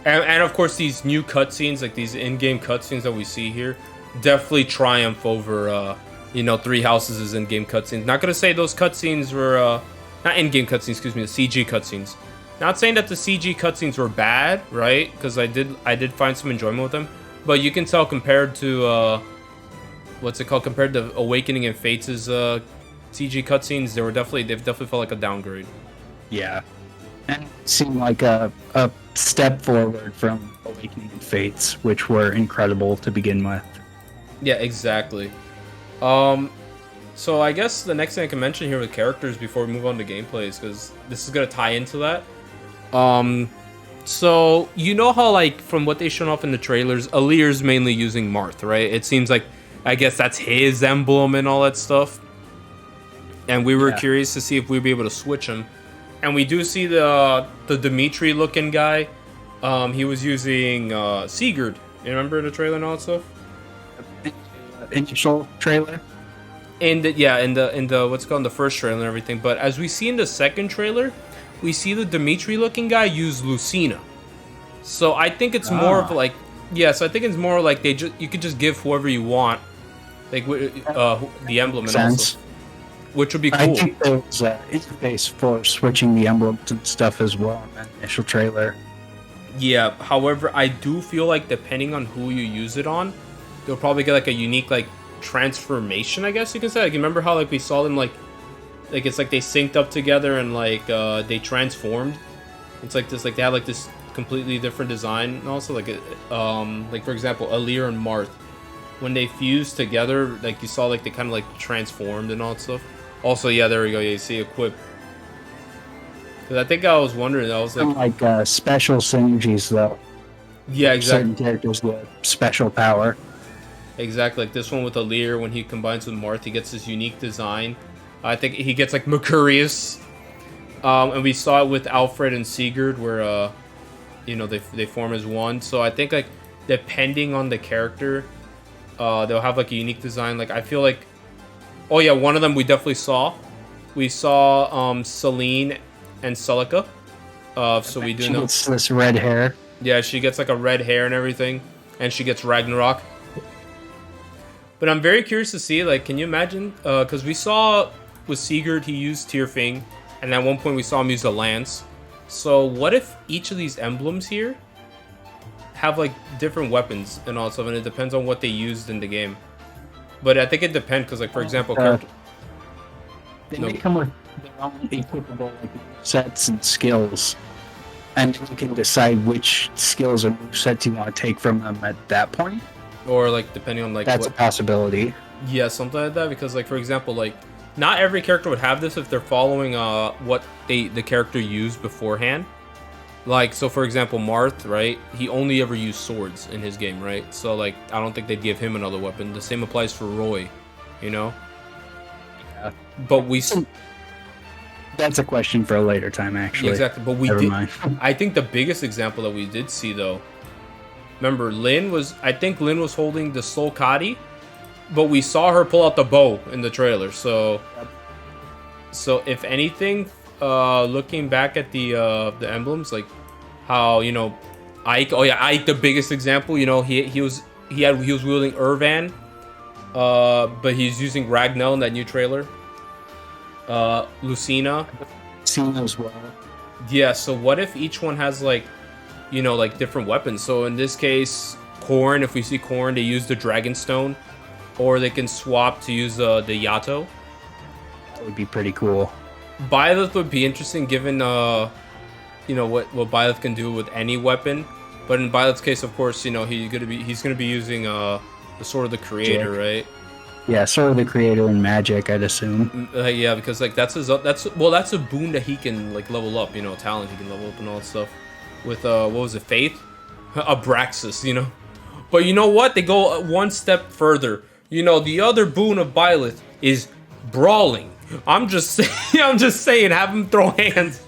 And of course, these new cutscenes, like these in-game cutscenes that we see here, definitely triumph over, you know, Three Houses' in-game cutscenes. Not gonna say those cutscenes were, not in-game cutscenes, excuse me, the CG cutscenes. Not saying that the CG cutscenes were bad, right? Because I did find some enjoyment with them. But you can tell compared to, what's it called? Compared to Awakening and Fates' CG cutscenes, they've definitely felt like a downgrade. Yeah. And it seemed like a step forward from Awakening Fates, which were incredible to begin with. Yeah, exactly. So I guess the next thing I can mention here with characters before we move on to gameplay is because this is gonna tie into that. So you know how like from what they shown off in the trailers, Alir's mainly using Marth, right? It seems like I guess that's his emblem and all that stuff. And we were curious to see if we'd be able to switch him. And we do see the Dimitri looking guy. He was using Sigurd. You remember the trailer and all that stuff? Initial trailer. In the what's called the first trailer and everything. But as we see in the second trailer, we see the Dimitri looking guy use Lucina. So I think it's more of like so I think it's more like you could just give whoever you want, like the emblem and also, which would be cool. I think there was an interface for switching the emblems and stuff as well in that initial trailer. Yeah. However, I do feel like depending on who you use it on, they'll probably get like a unique like transformation, I guess you can say. Like, remember how like we saw them like it's like they synced up together and like they transformed. It's like this, like they had like this completely different design, and also like for example, Alir and Marth, when they fused together, like you saw like they kind of like transformed and all that stuff. Also, yeah, there we go. Yeah, you see equip. Because I think I was wondering, I was like special synergies though. Yeah, exactly. Certain characters with special power. Exactly, like this one with Alir, when he combines with Marth, he gets this unique design. I think he gets like Mercurius. And we saw it with Alfred and Sigurd, where you know, they form as one. So I think like depending on the character, they'll have like a unique design. Like I feel like, oh yeah, one of them we definitely saw. We saw Celine and Celica. So we do know she gets this red hair. Yeah, she gets like a red hair and everything, and she gets Ragnarok. But I'm very curious to see, like, can you imagine? Because we saw with Sigurd, he used Tyrfing, and at one point we saw him use a lance. So what if each of these emblems here have like different weapons and all stuff, and it depends on what they used in the game. But I think it depends, because like for example, they may come with their own equipable like, sets and skills, and you can decide which skills or sets you want to take from them at that point. Or like depending on like that's a possibility. Yeah, something like that. Because like for example, like not every character would have this if they're following what the character used beforehand. Like, so for example, Marth, right? He only ever used swords in his game, right? So like I don't think they'd give him another weapon. The same applies for Roy, you know? Yeah. But that's a question for a later time, actually. Yeah, exactly. But Never mind. I think the biggest example that we did see though, remember I think Lynn was holding the Soul Kadi, but we saw her pull out the bow in the trailer. So if anything, looking back at the emblems, like how, you know, Ike, Ike, the biggest example, you know, he was wielding Irvan, but he's using Ragnell in that new trailer. Lucina as well. Yeah, so what if each one has like, you know, like different weapons? So in this case, Korn, if we see Korn, they use the Dragonstone, or they can swap to use the Yato. That would be pretty cool. Byleth would be interesting, given you know what Byleth can do with any weapon. But in Byleth's case, of course, you know, he's gonna be using the Sword of the Creator, right? Yeah, Sword of the Creator and magic, I'd assume. Yeah, because like that's a boon that he can like level up. You know, talent he can level up and all that stuff. With what was it, Faith? Abraxas, you know. But you know what? They go one step further. You know, the other boon of Byleth is brawling. I'm just saying, have him throw hands.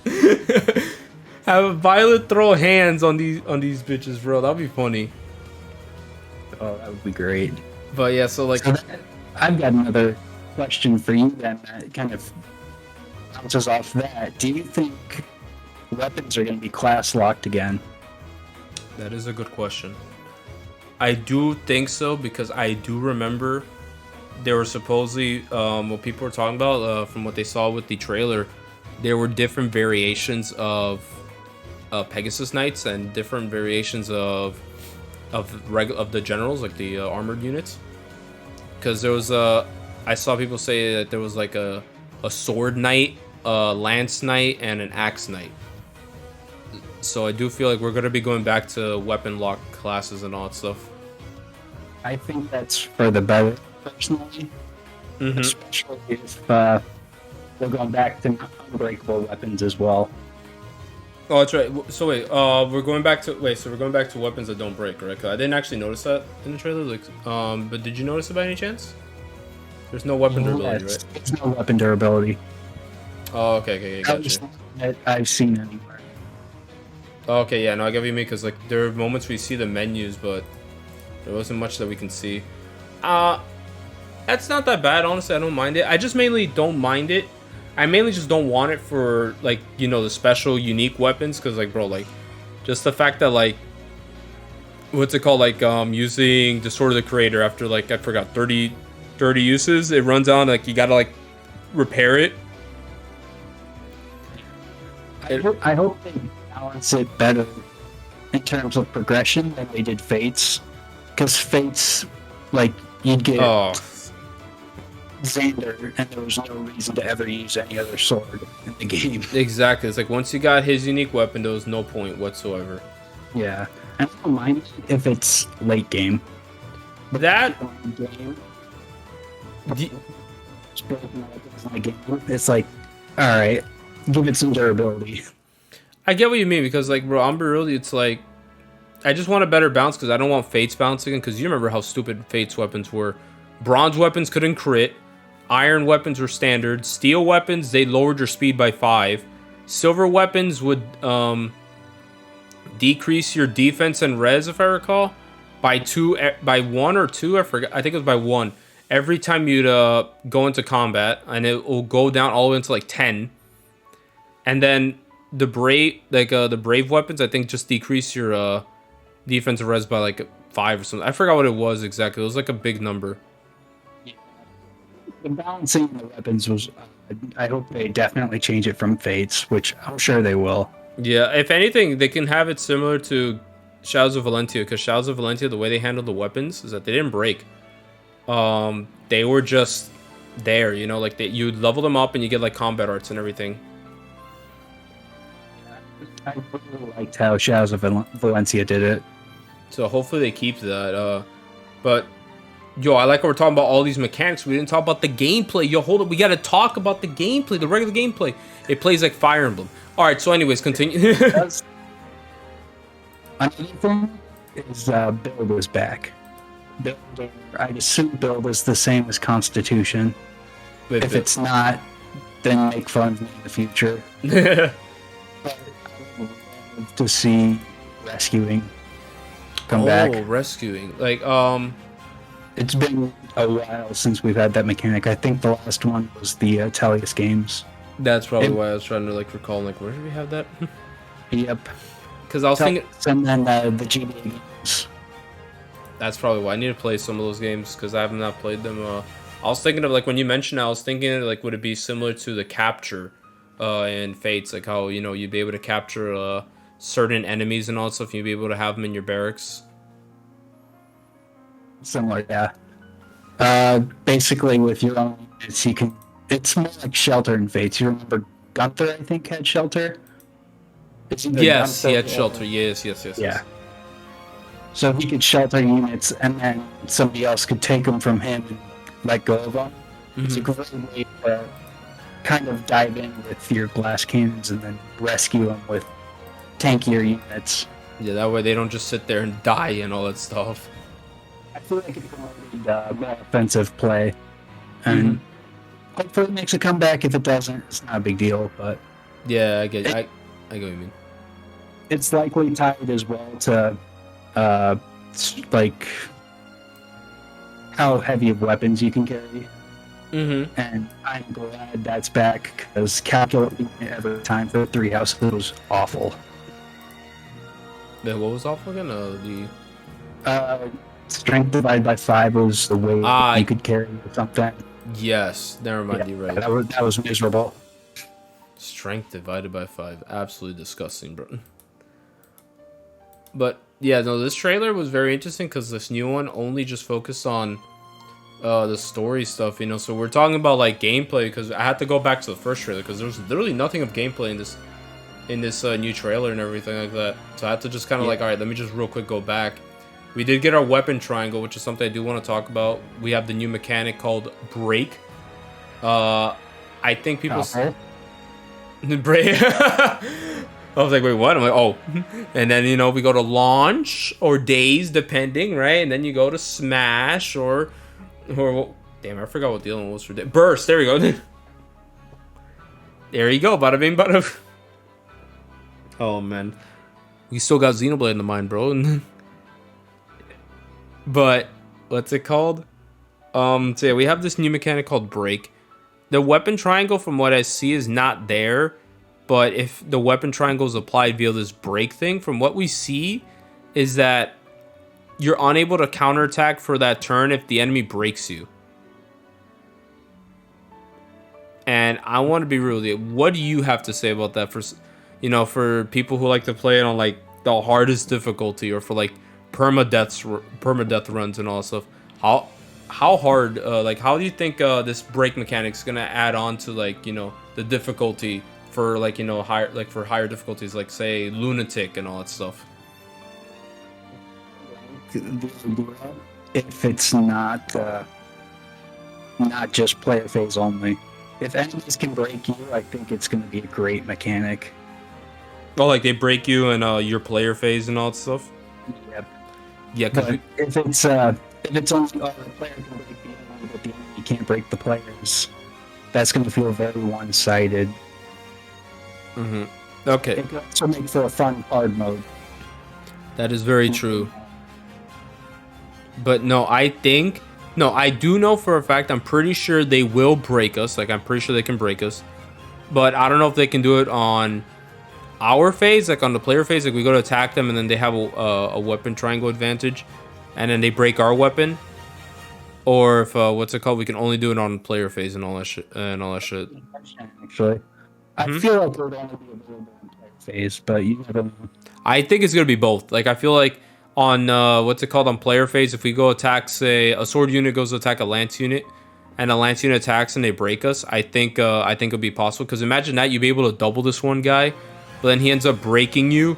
Have Byleth throw hands on these bitches, bro. That'd be funny. Oh, that would be great. But yeah, so like, I've got another question for you then that kind of bounces off that. Do you think weapons are going to be class locked again? That is a good question. I do think so, because I do remember there were supposedly what people were talking about from what they saw with the trailer. There were different variations of Pegasus Knights and different variations of the generals, like the armored units. Because there was I saw people say that there was like a sword knight, a lance knight, and an axe knight. So I do feel like we're gonna be going back to weapon lock classes and all that stuff. I think that's for the better, personally. Especially if we're going back to unbreakable weapons as well. Oh, that's right. So wait, we're going back to weapons that don't break, right? 'Cause I didn't actually notice that in the trailer. Like, but did you notice it by any chance? There's no weapon durability, right? There's no weapon durability. Oh, okay, gotcha. That I've seen anywhere. Okay, yeah, no, I get what you mean, because like there are moments we see the menus, but there wasn't much that we can see. That's not that bad, honestly. I don't mind it. I just mainly don't mind it. I mainly just don't want it for, like, you know, the special unique weapons, because like, bro, like, just the fact that, like, what's it called, like, using the Sword of the Creator after, like, I forgot, 30 uses, it runs out, like, you gotta, like, repair it. I hope they balance it better in terms of progression than they did Fates, because Fates, like, you'd get Xander, and there was no reason to ever use any other sword in the game. Exactly. It's like once you got his unique weapon, there was no point whatsoever. Yeah, and I don't mind if it's late game. But that game, it's like, all right, give it some durability. I get what you mean, because like, bro, Umber really, it's like, I just want a better bounce, because I don't want Fates bouncing, because you remember how stupid Fates weapons were. Bronze weapons couldn't crit. Iron weapons were standard. Steel weapons, they lowered your speed by 5. Silver weapons would decrease your defense and res, if I recall, by 1 or 2. I forgot. I think it was by 1. Every time you'd go into combat, and it will go down all the way into like 10. And then the brave weapons, I think, just decrease your defensive res by like 5 or something. I forgot what it was exactly. It was like a big number. The balancing of the weapons was, I hope they definitely change it from Fates, which I'm sure they will. Yeah, if anything, they can have it similar to Shadows of Valentia, because Shadows of Valentia, the way they handled the weapons is that they didn't break. They were just there, you know, like you level them up and you get like combat arts and everything. I really liked how Shadows of Valencia did it. So hopefully they keep that. But yo, I like how we're talking about all these mechanics. We didn't talk about the gameplay. Yo, hold up. We got to talk about the gameplay, the regular gameplay. It plays like Fire Emblem. All right, so anyways, continue. Another thing is build is back. Build, I assume build is the same as Constitution. If it's not, then make fun of me in the future. But I would love to see rescuing come back. Oh, rescuing. Like, It's been a while since we've had that mechanic. I think the last one was the Tellius games. That's probably why I was trying to like recall, like, where did we have that? Yep. Because I was thinking, and then the JVGM games. That's probably why I need to play some of those games, because I have not played them. I was thinking of, like, when you mentioned it, I was thinking, like, would it be similar to the capture in Fates, like how, you know, you'd be able to capture certain enemies and all that stuff, you'd be able to have them in your barracks. Similar, yeah. Basically, with your own units, you can. It's more like Shelter in Fates. You remember Gunther? I think had Shelter. Yes, he had Shelter. Yes. Yeah. So he could shelter units, and then somebody else could take them from him and let go of them. Mm-hmm. It's a great way to kind of dive in with your glass cannons and then rescue them with tankier units. Yeah, that way they don't just sit there and die and all that stuff. I feel like it's going to be more offensive play, and hopefully it makes a comeback. If it doesn't, it's not a big deal. But yeah, I get what you mean. It's likely tied as well to like how heavy of weapons you can carry. And I'm glad that's back, because calculating every time for 3 houses was awful. Yeah, what was awful again? Strength divided by 5 was the way you could carry or something. Yes, never mind. Yeah, you're right. That was miserable. Strength divided by 5, absolutely disgusting, bro. But yeah, no, this trailer was very interesting, because this new one only just focused on the story stuff, you know. So we're talking about like gameplay, because I had to go back to the first trailer, because there's literally nothing of gameplay in this in this new trailer and everything like that. So I had to just kind of like, all right, let me just real quick go back. We did get our weapon triangle, which is something I do want to talk about. We have the new mechanic called break. I think people break. I was like, wait, what? I'm like, oh. And then, you know, we go to launch or daze, depending, right? And then you go to smash or damn, I forgot what the other one was for burst. There we go. There you go. Bada bing, bada. Oh, man. We still got Xenoblade in the mind, bro. But, what's it called? So yeah, we have this new mechanic called break. The weapon triangle, from what I see, is not there. But if the weapon triangle is applied via this break thing, from what we see, is that you're unable to counterattack for that turn if the enemy breaks you. And I want to be real with you. What do you have to say about that for, you know, for people who like to play it on like the hardest difficulty or for like permadeath runs and all that stuff? How hard, like, how do you think this break mechanic is gonna add on to, like, you know, the difficulty for, like, you know, higher, like for higher difficulties, like say lunatic and all that stuff? If it's not just player phase only. If enemies can break you, I think it's going to be a great mechanic. Oh, like they break you in your player phase and all that stuff? Yep. Yeah, because if it's only the player can break the enemy, but the enemy can't break the players, that's going to feel very one-sided. Mm-hmm. Okay. It could also make for a fun hard mode. That is very true. But no, I do know for a fact, I'm pretty sure they will break us. Like, I'm pretty sure they can break us. But I don't know if they can do it on our phase, like on the player phase. Like, we go to attack them and then they have a weapon triangle advantage. And then they break our weapon. Or if, what's it called? We can only do it on player phase and all that shit. Actually, I feel like it would only be available in player phase, but you never know. I think it's going to be both. Like, I feel like on what's it called, on player phase, if we go attack, say a sword unit goes to attack a lance unit and a lance unit attacks and they break us, I think it'll be possible, because imagine that you'd be able to double this one guy, but then he ends up breaking you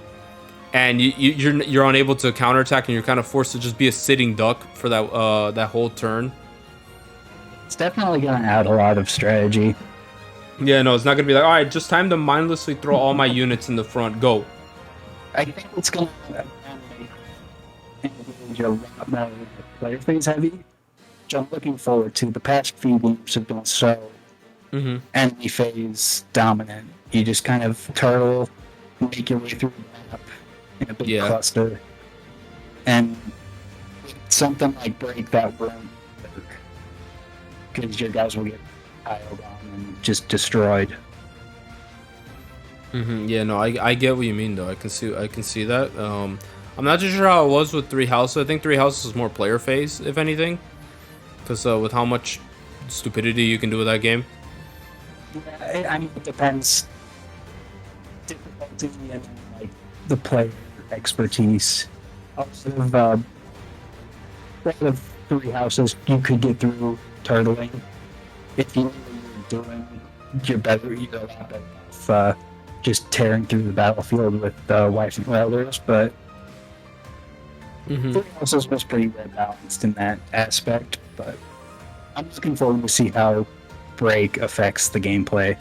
and you're unable to counterattack and you're kind of forced to just be a sitting duck for that whole turn. It's definitely gonna add a lot of strategy. Yeah, no, it's not gonna be like, all right, just time to mindlessly throw all my units in the front, go. I think it's gonna engage a lot more player phase heavy, which I'm looking forward to. The past few games have been so enemy phase dominant. You just kind of turtle and make your way through the map in a big cluster. And something like break that won't work, because your guys will get piled on and just destroyed. Yeah, no, I get what you mean though. I can see that. I'm not too sure how it was with Three Houses. I think Three Houses is more player phase, if anything, because with how much stupidity you can do with that game. Yeah, I mean, it depends. Difficulty and like the player expertise. Also, of Three Houses, you could get through turtling if you knew what you were doing. You're a lot better off just tearing through the battlefield with wife and welders, but Three Houses was pretty well balanced in that aspect. But I'm looking forward to see how break affects the gameplay.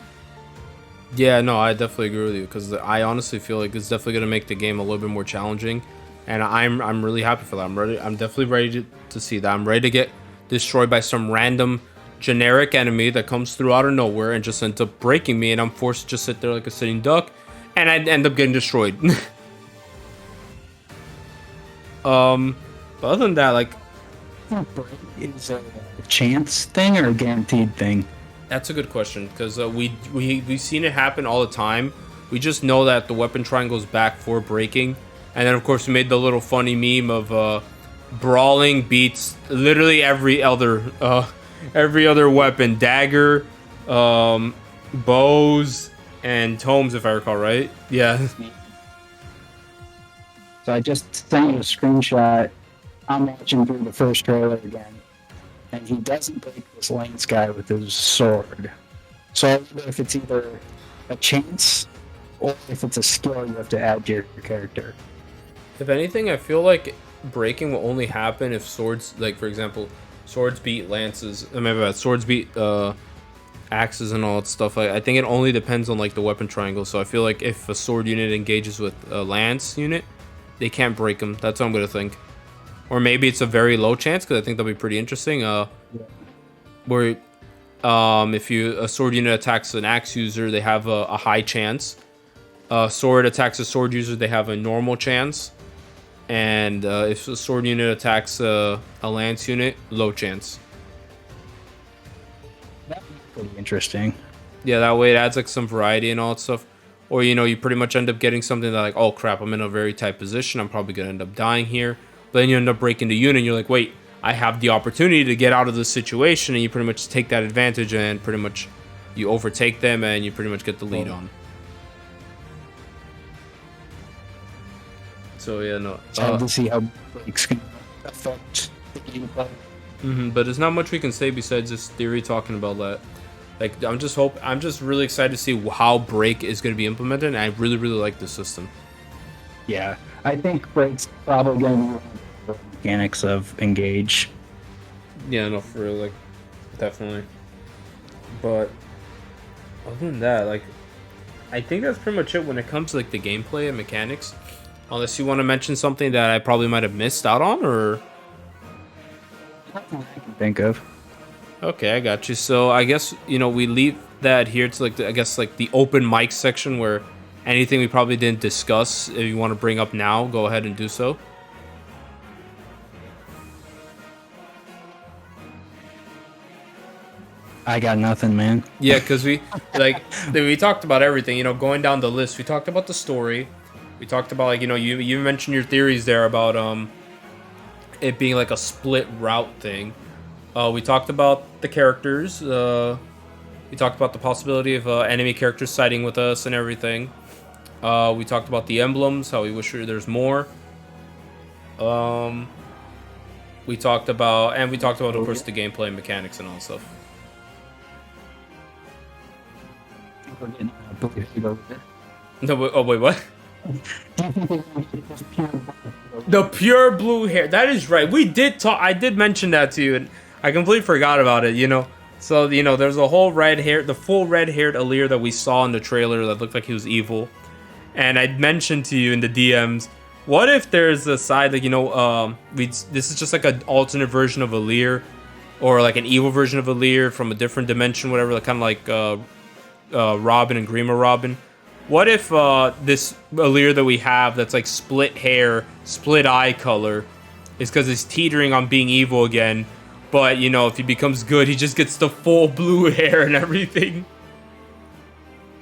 Yeah, no, I definitely agree with you, because I honestly feel like it's definitely going to make the game a little bit more challenging, and I'm really happy for that. I'm definitely ready to see that. I'm ready to get destroyed by some random generic enemy that comes through out of nowhere and just ends up breaking me, and I'm forced to just sit there like a sitting duck, and I end up getting destroyed. But other than that, like, is a chance thing or a guaranteed thing? That's a good question, because we've seen it happen all the time. We just know that the weapon triangle is back for breaking, and then of course we made the little funny meme of brawling beats literally every other weapon, dagger, bows, and tomes, if I recall right. Yeah. So I just sent you a screenshot. I'm watching through the first trailer again, and he doesn't break this lance guy with his sword. So I wonder if it's either a chance or if it's a skill you have to add to your character. If anything, I feel like breaking will only happen if swords, like for example, swords beat lances. I mean, swords beat axes and all that stuff. I think it only depends on like the weapon triangle. So I feel like if a sword unit engages with a lance unit, they can't break them. That's what I'm gonna think. Or maybe it's a very low chance, because I think that'll be pretty interesting. Where if a sword unit attacks an axe user, they have a high chance. Sword attacks a sword user, they have a normal chance. And if a sword unit attacks a lance unit, low chance. That'd be pretty interesting. Yeah, that way it adds like some variety and all that stuff. Or you pretty much end up getting something that like, oh crap, I'm in a very tight position, I'm probably gonna end up dying here. But then you end up breaking the unit and you're like, wait, I have the opportunity to get out of this situation, and you pretty much take that advantage and pretty much you overtake them and you pretty much get the lead on. So yeah, no. It's hard to see how breaks can affect the gameplay. But there's not much we can say besides this theory talking about that. Like I'm just really excited to see how break is going to be implemented, and I really like this system. Yeah, I think break's probably going to be one of the mechanics of Engage. Yeah, no, for real, like definitely. But other than that, like I think that's pretty much it when it comes to like the gameplay and mechanics. Unless you want to mention something that I probably might have missed out on, or Nothing I can think of. okay, I got you. So I guess we leave that here to like the open mic section, where anything we probably didn't discuss, if you want to bring up now, go ahead and do so. I got nothing, man. Yeah, because we talked about everything. Going down the list, we talked about the story. We talked about you mentioned your theories there about it being like a split route thing. We talked about the characters. We talked about the possibility of enemy characters siding with us and everything. We talked about the emblems, how we wish there's more. We talked about of course the gameplay and mechanics and all that stuff. No, wait, what? The pure blue hair. That is right. We did talk. I did mention that to you, and I completely forgot about it. So there's a whole the full red-haired Aleer that we saw in the trailer that looked like he was evil, and I mentioned to you in the DMs, what if there's a side like this is just like an alternate version of Aleer, or like an evil version of Aleer from a different dimension, whatever, like kind of like Robin and Grima Robin. What if this Aleer that we have that's like split hair, split eye color, is because he's teetering on being evil again, but if he becomes good, he just gets the full blue hair and everything.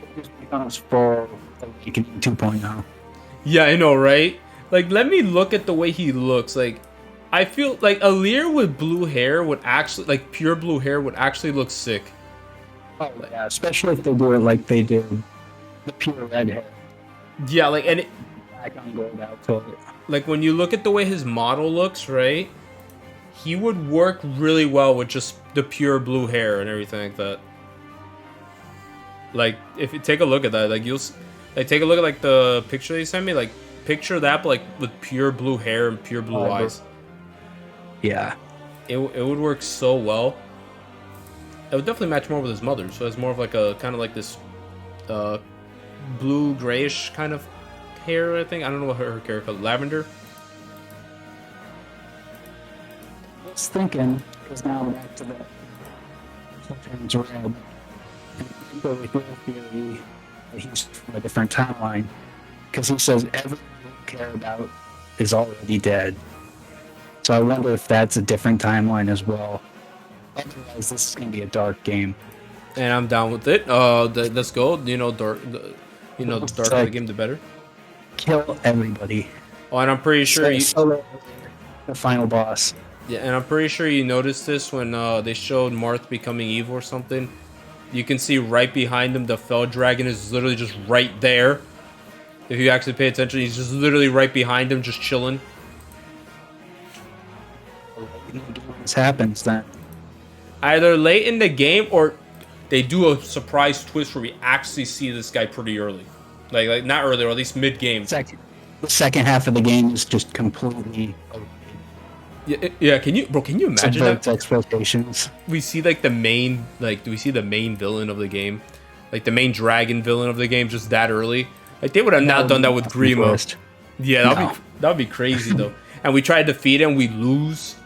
It just becomes full Awakening 2.0. Yeah, I know, right? Like, let me look at the way he looks. Like, I feel like Aleer with blue hair would actually, like pure blue hair, would actually look sick. Oh yeah, especially if they do it like they did the pure red hair. Yeah, like, and Black on gold outfit. like when you look at the way his model looks, right? He would work really well with just the pure blue hair and everything like that. Like, if you take a look at that, like take a look at like the picture they sent me. Like, picture that, but like with pure blue hair and pure blue eyes. Yeah, it would work so well. It would definitely match more with his mother. So it's more of like a kind of like this blue grayish kind of hair, I think. I don't know what her hair color, lavender. I was thinking, because now we're back to the sometimes red, and people with their theory that he's from a different timeline, because he says everything you care about is already dead. So I wonder if that's a different timeline as well. Otherwise, this is gonna be a dark game. And I'm down with it. Let's go. Dark. The darker the game, the better. Kill everybody. Oh, and I'm pretty sure the final boss. Yeah, and I'm pretty sure you noticed this when they showed Marth becoming evil or something. You can see right behind him the Fell Dragon is literally just right there. If you actually pay attention, he's just literally right behind him, just chilling. This happens then. Either late in the game or they do a surprise twist where we actually see this guy pretty early. Like not early, or at least mid game. The second half of the game is just completely Yeah. Can you imagine that? expectations. We see like the main, like, do we see the main villain of the game, like the main dragon villain of the game, just that early? Like they would have not done that with Grimo. Yeah, that would be crazy though. And we try to defeat him, we lose.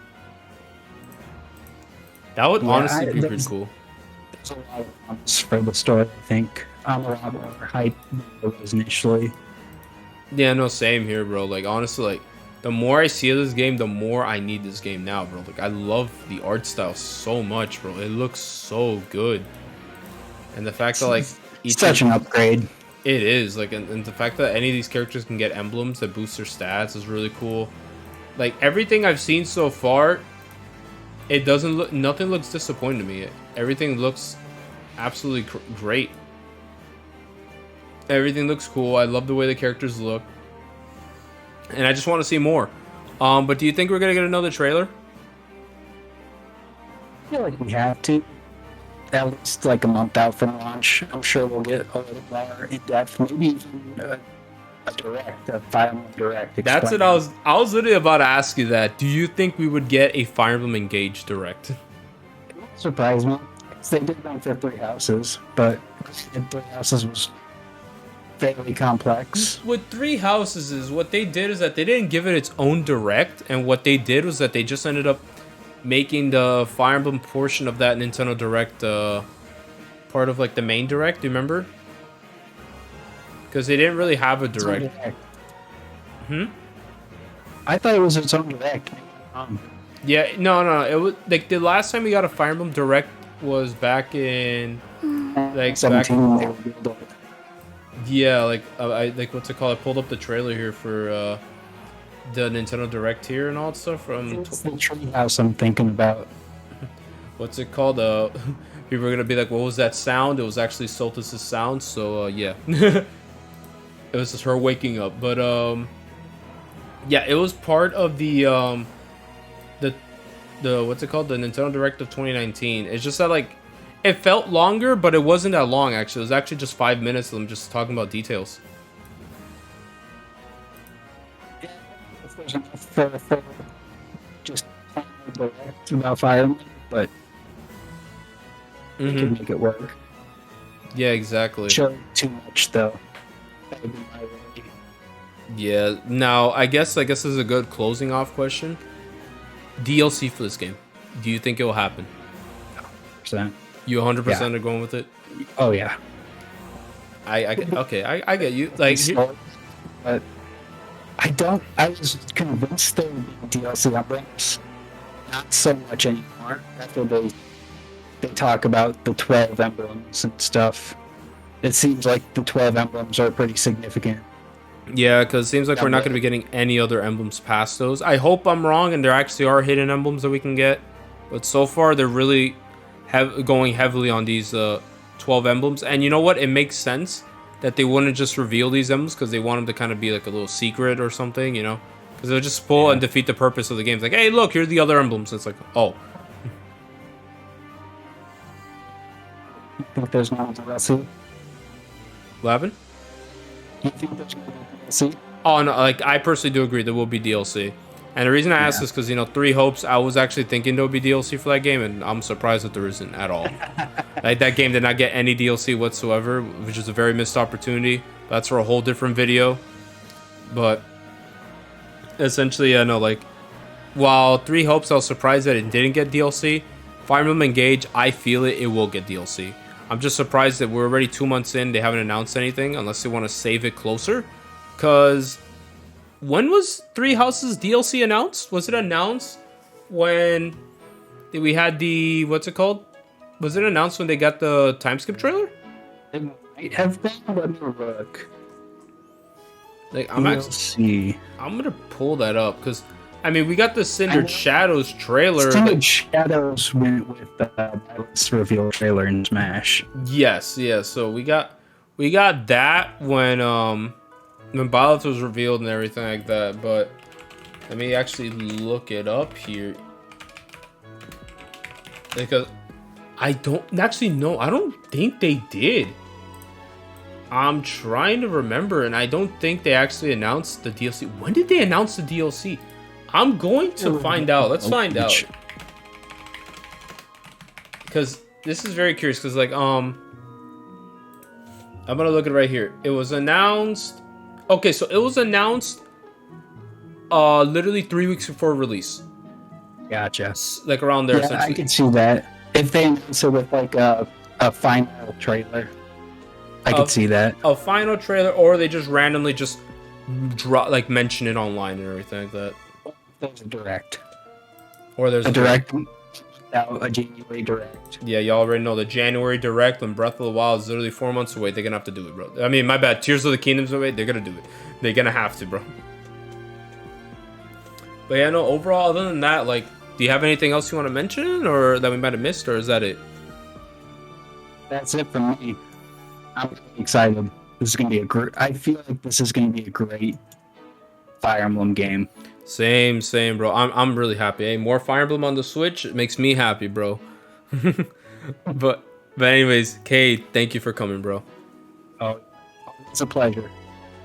That would honestly be pretty cool. There's a lot of promise for the story, I think. I'm a lot more hyped than it was initially. Yeah, no, same here, bro. Like, honestly, like, the more I see of this game, the more I need this game now, bro. Like, I love the art style so much, bro. It looks so good. And the fact that, like, it's such an upgrade. It is. Like, and the fact that any of these characters can get emblems that boost their stats is really cool. Like, everything I've seen so far, it doesn't look, nothing looks disappointing to me. Everything looks absolutely great. Everything looks cool. I love the way the characters look. And I just want to see more. But do you think we're going to get another trailer? I feel like we have to. At least like a month out from launch. I'm sure we'll get a little more in-depth. Maybe even a direct, a Fire Emblem direct. That's what I was literally about to ask you that. Do you think we would get a Fire Emblem Engage direct? It won't surprise me. They did one for Three Houses, but Three Houses was fairly complex. With Three Houses, is what they did is that they didn't give it its own direct, and what they did was that they just ended up making the Fire Emblem portion of that Nintendo Direct part of like the main direct. Do you remember? Because they didn't really have a direct. I thought it was its own direct. Yeah, no. It was like the last time we got a Fire Emblem Direct was back in like 17. Yeah, like I like what's it called? I pulled up the trailer here for the Nintendo Direct here and all that stuff from. It's the treehouse I'm thinking about. What's it called? People are gonna be like, "What was that sound?" It was actually Soltis' sound. So yeah, it was just her waking up. But yeah, it was part of the what's it called? The Nintendo Direct of 2019. It's just that like it felt longer, but it wasn't that long actually. It was actually just 5 minutes of them just talking about details. If there's enough for just direct about Fire Emblem, but you can make it work. Yeah, exactly. Show too much though. That would be my way. Yeah. Now, I guess this is a good closing off question. DLC for this game. Do you think it will happen? 100%. You 100% are going with it? Oh yeah. I get you. Like, but I was convinced there would be DLC emblems. Not so much anymore. After they talk about the 12 emblems and stuff. It seems like the 12 emblems are pretty significant. Yeah, because it seems like we're not going to be getting any other emblems past those. I hope I'm wrong and there actually are hidden emblems that we can get. But so far, they're really going heavily on these 12 emblems. And you know what? It makes sense that they wouldn't just reveal these emblems because they want them to kind of be like a little secret or something, you know? Because they'll just spoil and defeat the purpose of the game. It's like, hey, look, here's the other emblems. It's like, oh. You think there's no DLC? What happened? You think there's no DLC? Oh, no, like, I personally do agree there will be DLC. And the reason I asked is because, you know, Three Hopes, I was actually thinking there would be DLC for that game, and I'm surprised that there isn't at all. Like, that game did not get any DLC whatsoever, which is a very missed opportunity. That's for a whole different video. But, essentially, I know, like, while Three Hopes, I was surprised that it didn't get DLC, Fire Emblem Engage, I feel it will get DLC. I'm just surprised that we're already 2 months in, they haven't announced anything, unless they want to save it closer. Because when was Three Houses DLC announced? Was it announced when we had the, what's it called? Was it announced when they got the time skip trailer? It might have been. Let me look. Like, I'm gonna pull that up because I mean we got the Cindered Shadows trailer. Cindered Shadows went with the Balance reveal trailer in Smash. Yes, yeah. So we got that when Balance was revealed and everything like that. But let me actually look it up here because I don't actually know. I don't think they did. I'm trying to remember, and I don't think they actually announced the DLC. When did they announce the DLC? I'm going to find out. Let's find out. Because this is very curious, because, like, I'm gonna look at it right here. It was announced... Okay, so it was announced literally 3 weeks before release. Gotcha. Like, around there, yeah, essentially. I can see that. If they announce it with, like, a final trailer, I could see that. A final trailer, or they just randomly just drop, like, mention it online and everything like that. There's a direct. Or there's a direct. Now, a January direct. Yeah, you already know the January direct when Breath of the Wild is literally 4 months away. They're gonna have to do it, bro. I mean, my bad. Tears of the Kingdom's away. They're gonna do it. They're gonna have to, bro. But yeah, no. Overall, other than that, like, do you have anything else you want to mention, or that we might have missed, or is that it? That's it for me. I'm really excited. This is gonna be a great. I feel like this is gonna be a great Fire Emblem game. Same, bro. I'm really happy. Hey, more Fire Emblem on the Switch, it makes me happy, bro. but anyways, Cade, thank you for coming, bro. Oh, it's a pleasure.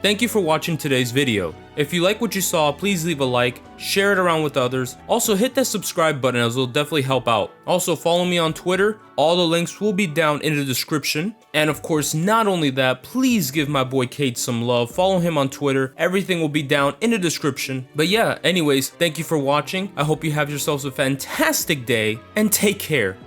Thank you for watching today's video. If you like what you saw, please leave a like, share it around with others. Also, hit that subscribe button, as it'll definitely help out. Also, follow me on Twitter. All the links will be down in the description. And of course, not only that, please give my boy Cade some love. Follow him on Twitter. Everything will be down in the description. But yeah, anyways, thank you for watching. I hope you have yourselves a fantastic day, and take care.